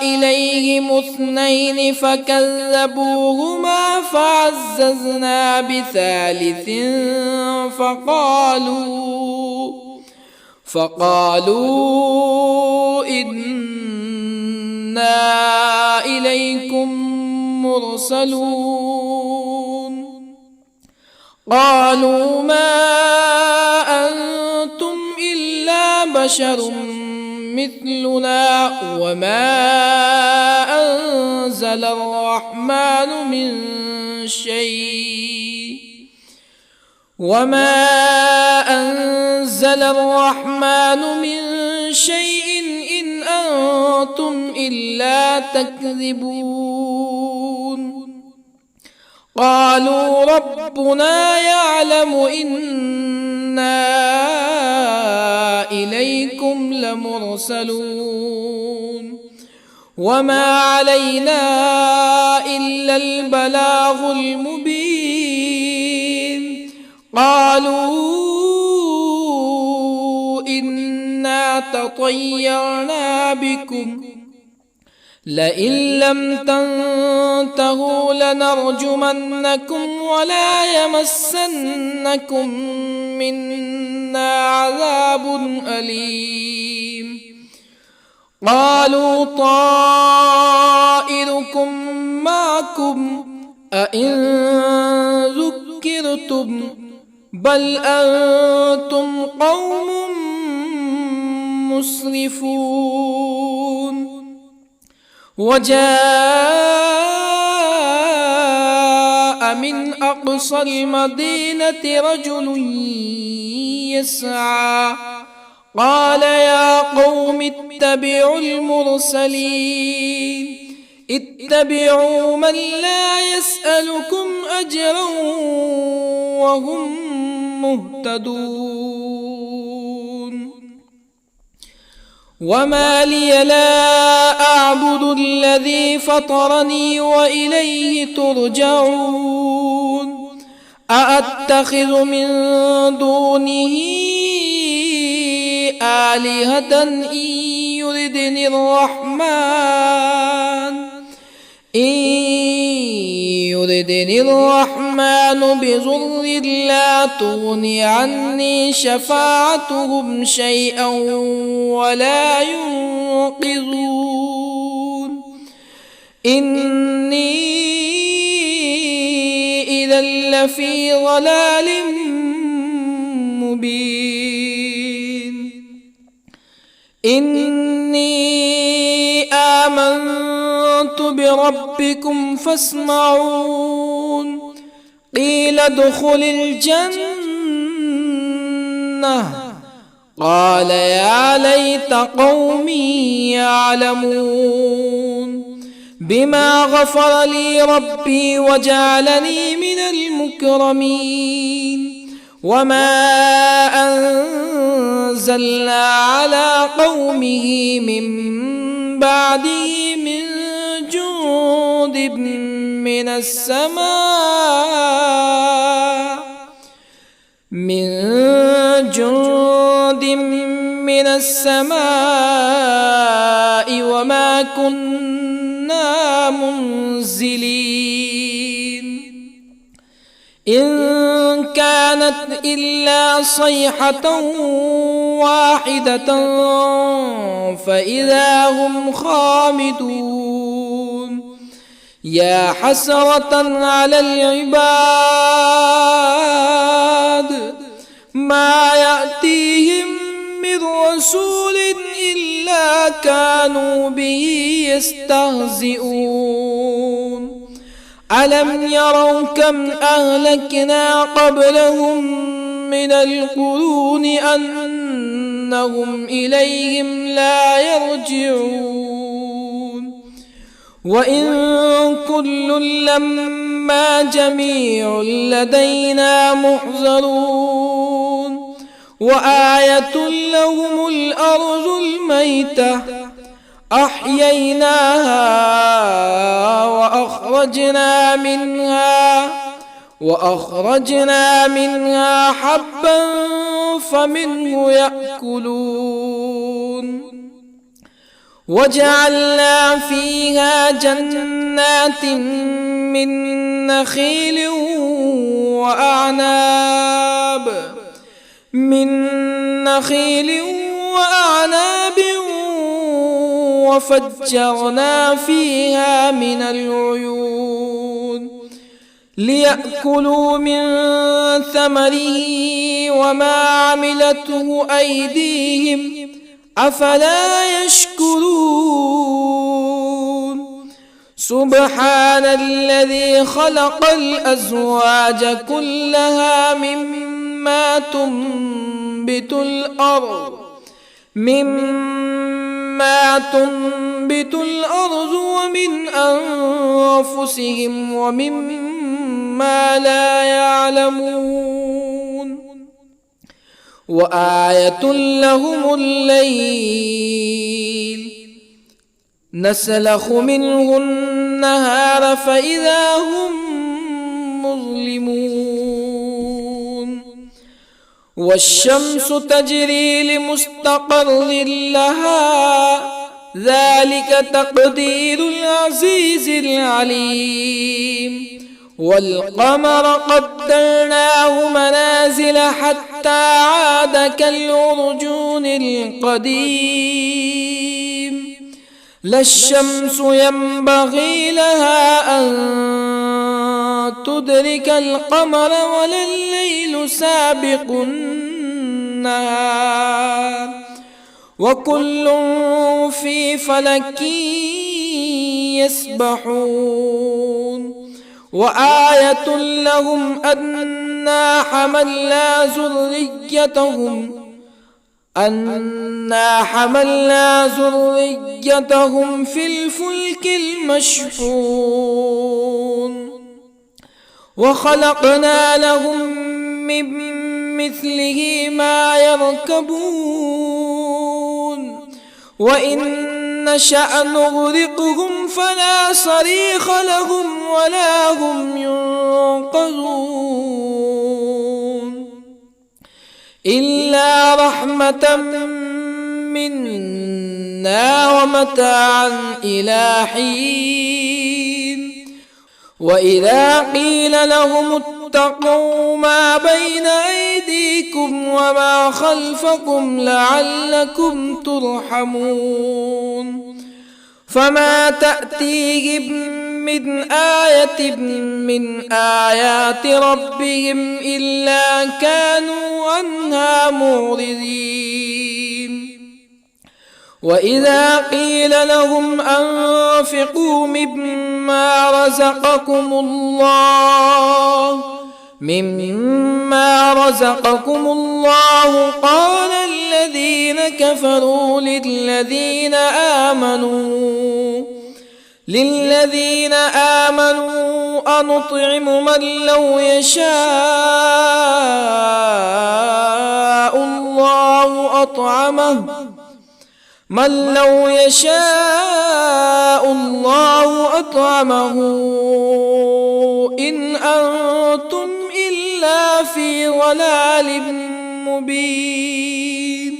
إليهم اثنين فكذبوهما فعززنا بثالث فقالوا إنا إليكم مرسلون قالوا ما أنتم إلا بشر مثلنا وما أنزل الرحمن من شيء إن أنتم إلا تكذبون قالوا ربنا يعلم إنا إليكم لمرسلون وما علينا إلا البلاغ المبين قالوا إنا تطيرنا بكم لئن لم تنتهوا لنرجمنكم ولا يمسنكم منا عذاب أليم قالوا طائركم معكم أئن ذكرتم بل أنتم قوم مسرفون وجاء من أقصى المدينة رجل يسعى قال يا قوم اتبعوا المرسلين اتبعوا من لا يسألكم أجرا وهم مهتدون وما لي لا أعبد الذي فطرني وإليه ترجعون أأتخذ من دونه آلهة إن يردني الرحمن بضر لا تغن عني شفاعتهم شيئا ولا ينقذون إني إذا لفي ضلال مبين إني آمنت بربكم فاسمعون قيل ادخل الجنة قال يا ليت قومي يعلمون بما غفر لي ربي وجعلني من المكرمين وما أنزلنا على قومه من بعده من جند من السماء وما كنا منزلين إن كانت إلا صيحة واحدة فإذا هم خامدون يا حسرة على العباد ما يأتيهم من رسول إلا كانوا به يستهزئون ألم يروا كم أهلكنا قبلهم من القرون أنهم إليهم لا يرجعون وإن كل لما جميع لدينا محضرون وآية لهم الأرض الميتة أحييناها وأخرجنا منها حبا فمنه يأكلون وجعلنا فيها جنات من نخيل وأعناب وفجرنا فيها من العيون ليأكلوا من ثمره وما عملته أيديهم أفلا يشكرون سبحان الذي خلق الأزواج كلها مما تنبت الأرض ومن أنفسهم ومما لا يعلمون وآية لهم الليل نسلخ منه النهار فإذا هم مظلمون والشمس تجري لمستقر لها ذلك تقدير العزيز العليم والقمر قدرناه منازل حتى عاد كالعرجون القديم لا الشمس ينبغي لها أن تدرك القمر ولا الليل سابق النهار وكل في فلك يسبحون وآية لهم أنا حملنا ذريتهم في الفلك المشحون وخلقنا لهم من مثله ما يركبون وإن نشأ نغرقهم فلا صريخ لهم ولا هم ينقذون إلا رحمة منا ومتاعا إلى حين وإذا قيل لهم اتقوا ما بين أيديكم وما خلفكم لعلكم ترحمون فما تأتيهم من آية من آيات ربهم إلا كانوا عنها معرضين وإذا قيل لهم أنفقوا مما رزقكم الله قال الذين كفروا للذين آمنوا أنطعم من لو يشاء الله أطعمه إن أنتم إلا في ضلال مبين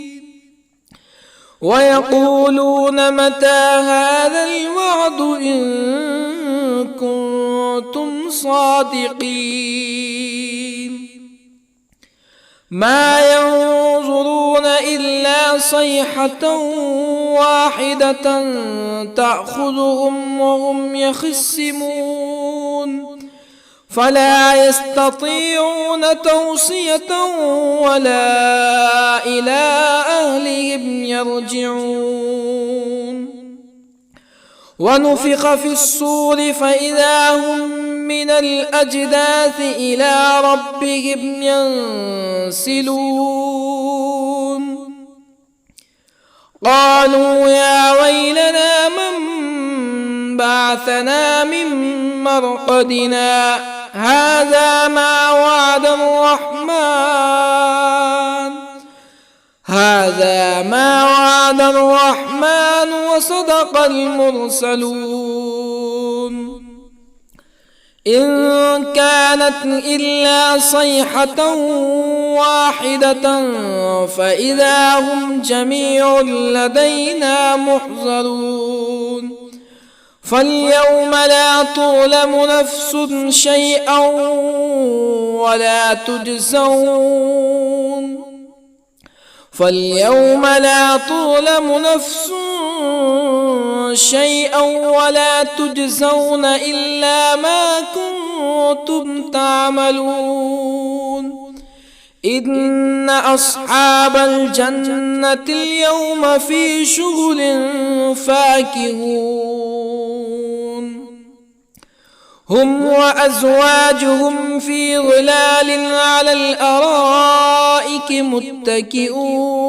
ويقولون متى هذا الوعد إن كنتم صادقين ما ينظرون إلا صيحة واحدة تأخذهم وهم يخصمون فلا يستطيعون توصية ولا إلى أهلهم يرجعون ونفخ في الصور فإذا هم من الأجداث إلى ربهم ينسلون قالوا يا ويلنا من بعثنا من مرقدنا هذا ما وعد الرحمن وصدق المرسلون إن كانت إلا صيحة واحدة فإذا هم جميع لدينا محضرون فاليوم لا تظلم نفس شيئا ولا تجزون إلا ما كنتم تعملون إن أصحاب الجنة اليوم في شغل فاكهون هم وأزواجهم في ظلال على الأرائك متكئون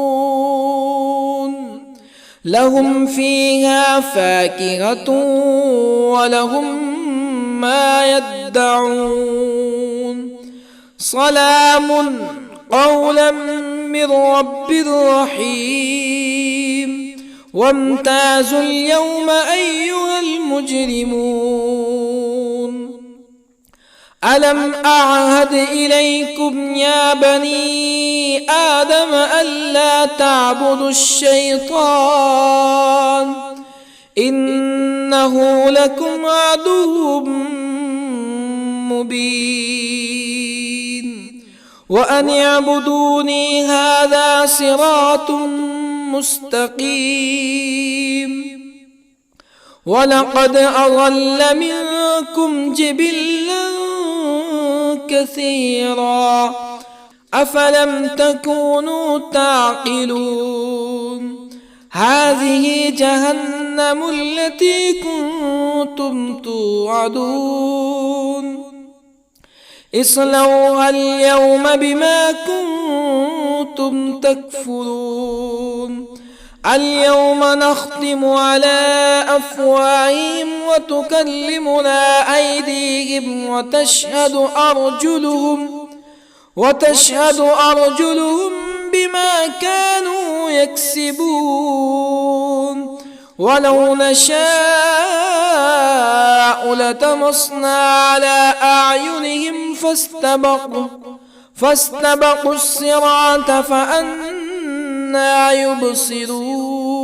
لهم فيها فاكهة ولهم ما يدعون سلام قولا من رب رحيم وامتازوا اليوم أيها المجرمون ألم أعهد إليكم يا بني آدم ألا تعبدوا الشيطان إنه لكم عدو مبين وأن اعبدوني هذا صراط مستقيم ولقد أضل منكم جبلا كثيرا أفلم تكونوا تعقلون هذه جهنم التي كنتم توعدون اصلوها اليوم بما كنتم تكفرون اليوم نختم على أفواههم وتكلمنا أيديهم وتشهد أرجلهم بما كانوا يكسبون ولو نشاء لطمسنا على أعينهم فاستبقوا الصراط فأنى يبصرون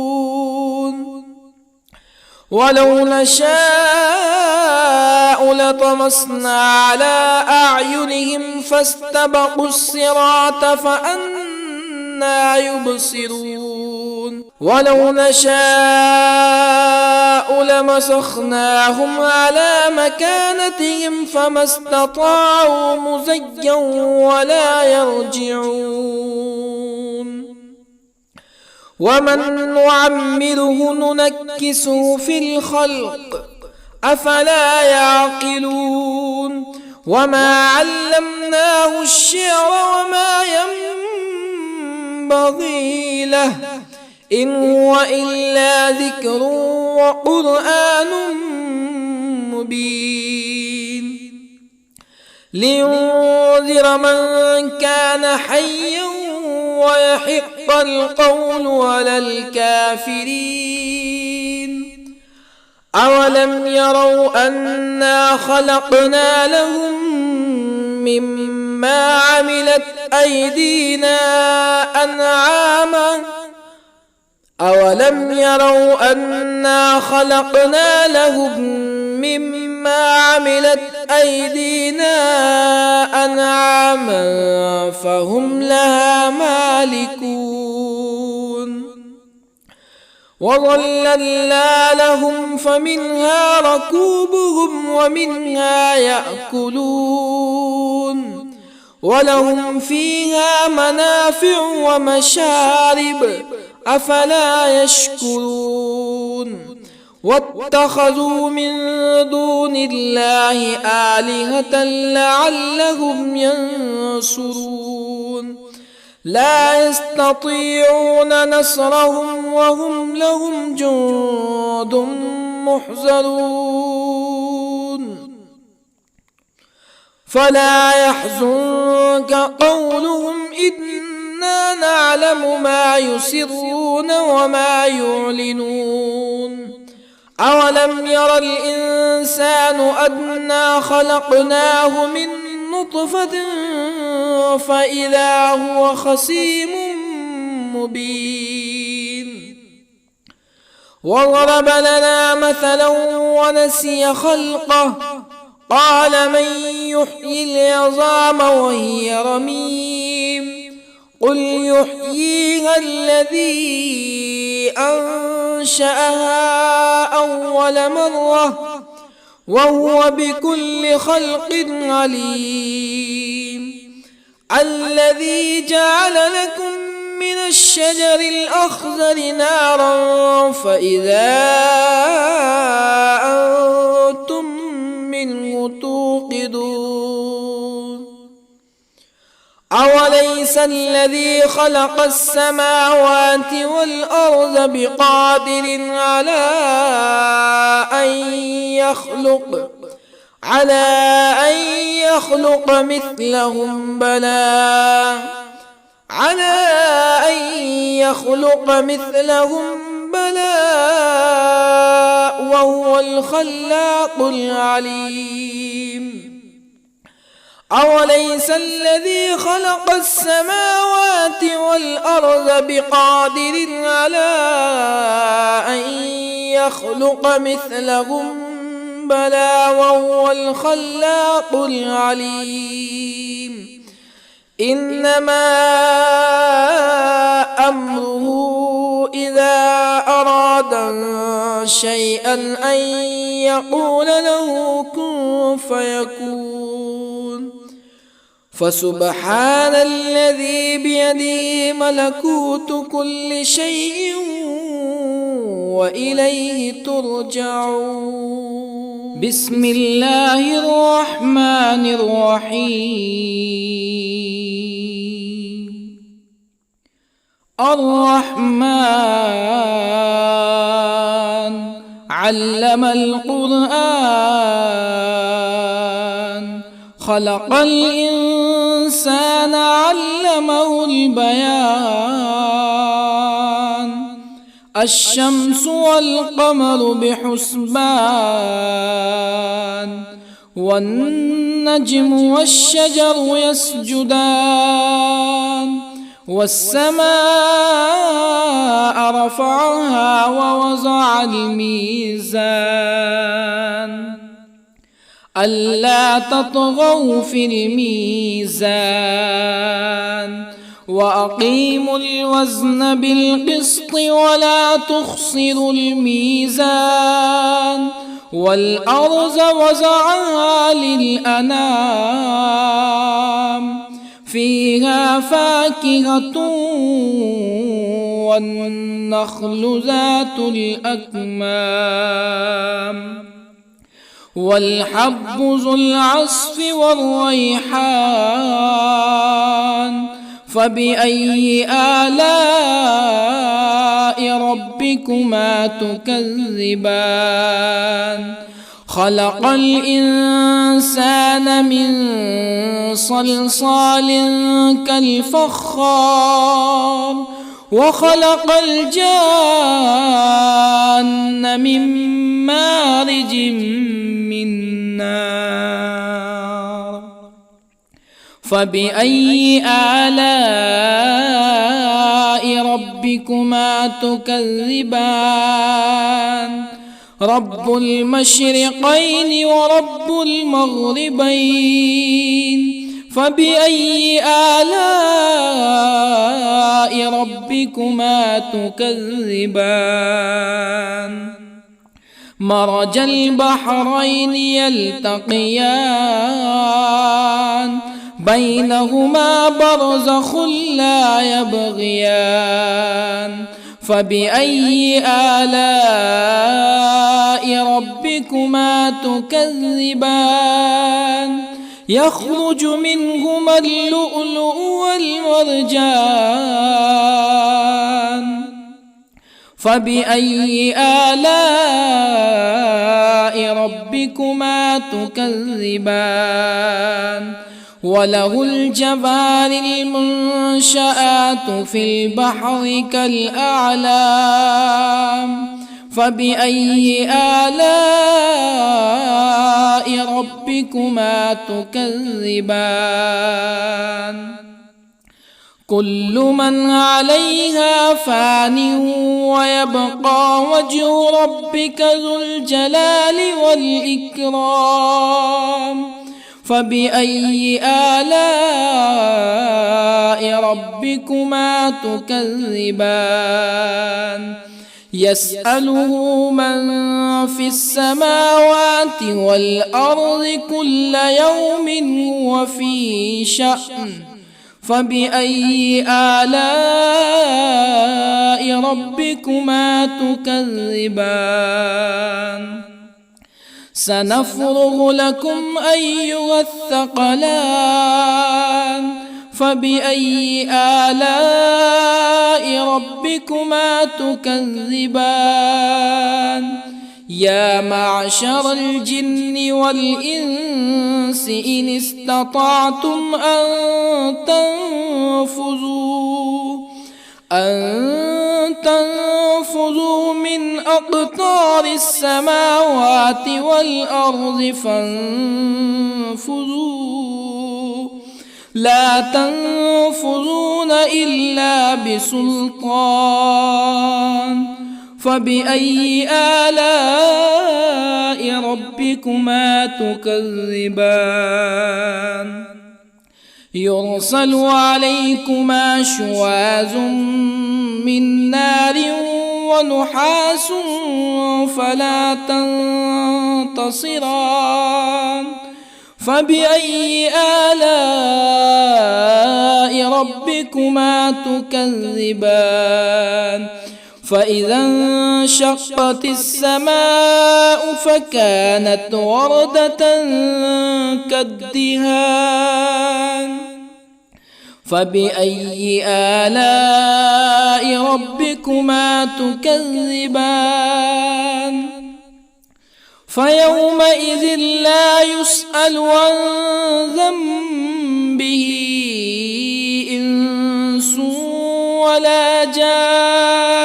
ولو نشاء لطمسنا على أعينهم فاستبقوا الصراط فأنى يبصرون ولو نشاء لمسخناهم على مكانتهم فما استطاعوا مزيا ولا يرجعون ومن نعمره ننكسه في الخلق أفلا يعقلون وما علمناه الشعر وما ينبغي له إن هو إلا ذكر وقرآن مبين لينذر من كان حيا ويحق القول على الكافرين أولم يروا أنا خلقنا لهم مما عملت أيدينا أنعاما أولم يروا أنا خلقنا لهم مما عملت أيدينا أنعاما فهم لها مالكون وظللنا لهم فمنها ركوبهم ومنها يأكلون ولهم فيها منافع ومشارب أفلا يشكرون واتخذوا من دون الله آلهة لعلهم ينصرون لا يستطيعون نصرهم وهم لهم جند محضرون فلا يحزنك قولهم إنا نعلم ما يسرون وما يعلنون أولم ير الإنسان أنا خلقناه من نطفة فإذا هو خصيم مبين وضرب لنا مثلا ونسي خلقه قال من يحيي العظام وهي رميم قل يحييها الذي أنشأها أول مرة وهو بكل خلق عليم الذي جعل لكم من الشجر الأخضر نارا فإذا أنتم منه توقدون أوليس الذي خلق السماوات والأرض بقادر على أن يخلق مثلهم بلى وهو الخلاق العليم أوليس الذي خلق السماوات والأرض بقادر على أن يخلق مثلهم بلى وهو الخلاق العليم إنما أمره إذا أراد شيئا أن يقول له كن فيكون فسبحان الذي بيده ملكوت كل شيء وإليه ترجعون. بسم الله الرحمن الرحيم. الرحمن علم القرآن خلق الإنسان علمه البيان الشمس والقمر بحسبان والنجم والشجر يسجدان والسماء رفعها ووضع الميزان ألا تطغوا في الميزان وأقيموا الوزن بالقسط ولا تخسروا الميزان والأرض وضعها للأنام فيها فاكهة والنخل ذات الأكمام والحب ذو العصف والريحان فبأي آلاء ربكما تكذبان خلق الإنسان من صلصال كالفخار وخلق الجان من مارج من نار فبأي آلاء ربكما تكذبان رب المشرقين ورب المغربين فبأي آلاء ربكما تكذبان مرج البحرين يلتقيان بينهما برزخ لا يبغيان فبأي آلاء ربكما تكذبان يخرج منهما اللؤلؤ والمرجان فبأي آلاء ربكما تكذبان وله الجوار المنشآت في البحر كالأعلام فبأي آلاء ربكما تكذبان كل من عليها فان ويبقى وجه ربك ذو الجلال والإكرام فبأي آلاء ربكما تكذبان يسأله من في السماوات والأرض كل يوم هو في شأن فبأي آلاء ربكما تكذبان سنفرغ لكم أيها الثقلان فبأي آلاء ربكما تكذبان يا معشر الجن والإنس إن استطعتم أن تنفذوا من أقطار السماوات والأرض فانفذوا لا تنفذون إلا بسلطان فبأي آلاء ربكما تكذبان يرسل عليكما شواظ من نار ونحاس فلا تنتصران فبأي آلاء ربكما تكذبان فإذا انشقت السماء فكانت وردة كالدهان فبأي آلاء ربكما تكذبان فيومئذ لا يسأل عن ذنبه إنس ولا جان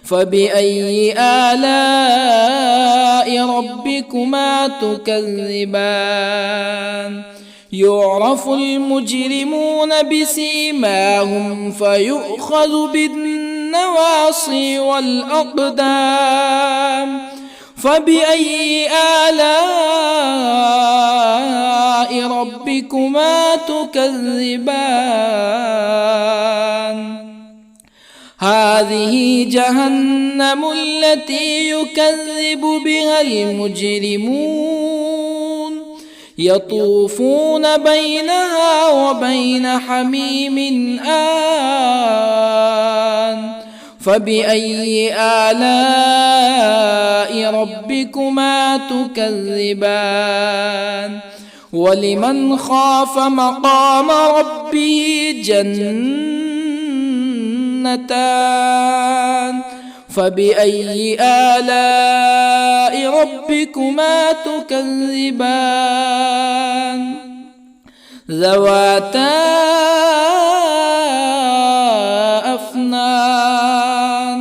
فبأي آلاء ربكما تكذبان يعرف المجرمون بسيماهم فيؤخذ بالنواصي والأقدام فبأي آلاء ربكما تكذبان هذه جهنم التي يكذب بها المجرمون يطوفون بينها وبين حميم آن فبأي آلاء ربكما تكذبان ولمن خاف مقام ربه جنتان فبأي آلاء ربكما تكذبان ذواتا أفنان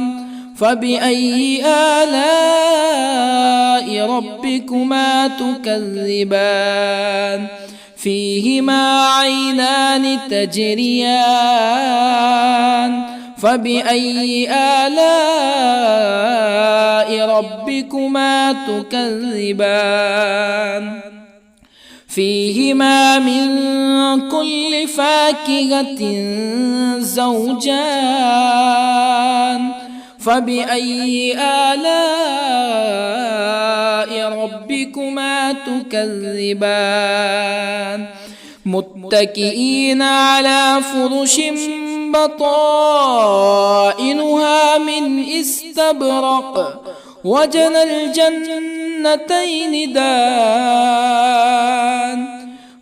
فبأي آلاء ربكما تكذبان فيهما عينان تجريان فبأي آلاء ربكما تكذبان فيهما من كل فاكهة زوجان فبأي آلاء ربكما تكذبان متكئين على فرش بطائنها من استبرق وجنى الجنتين دان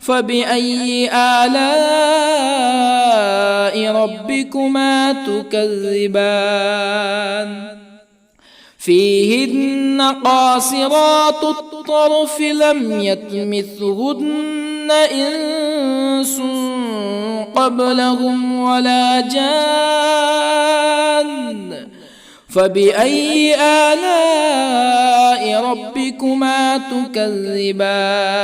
فبأي آلاء ربكما تكذبان فيهن قاصرات الطرف لم يطمثهن إنس قبلهم ولا جان فبأي آلاء ربكما تكذبان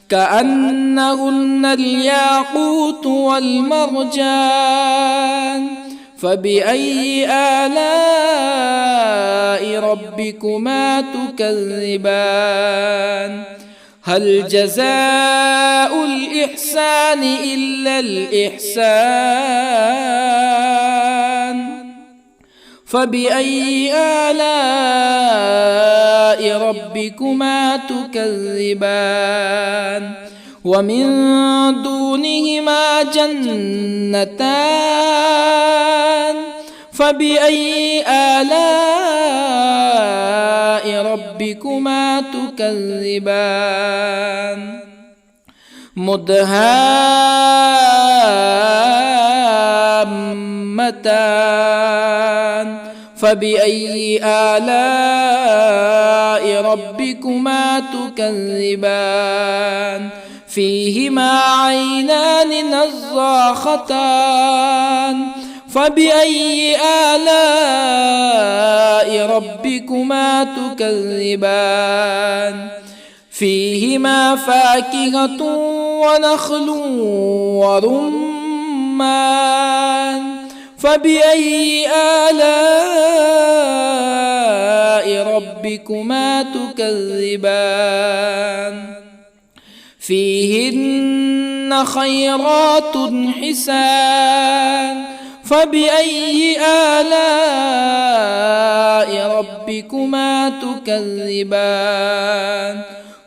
كأنهن الياقوت والمرجان فبأي آلاء ربكما تكذبان هل جزاء الإحسان إلا الإحسان فبأي آلاء ربكما تكذبان ومن دونهما جنتان فبأي آلاء ربكما تكذبان مدهامتان فبأي آلاء ربكما تكذبان فيهما عينان نضاختان فبأي آلاء ربكما تكذبان فيهما فاكهة ونخل ورمان فبأي آلاء ربكما تكذبان فيهن خيرات حسان فبأي آلاء ربكما تكذبان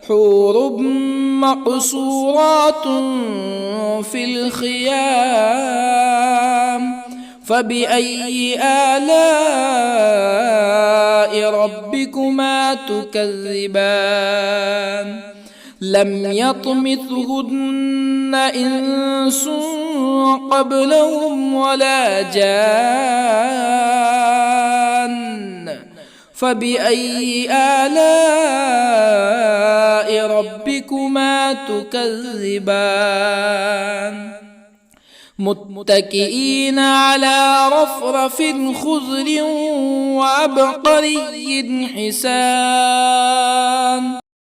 حور مقصورات في الخيام فبأي آلاء ربكما تكذبان لم يطمثهن إنس قبلهم ولا جان فبأي آلاء ربكما تكذبان متكئين على رفرف خضر وعبقري حسان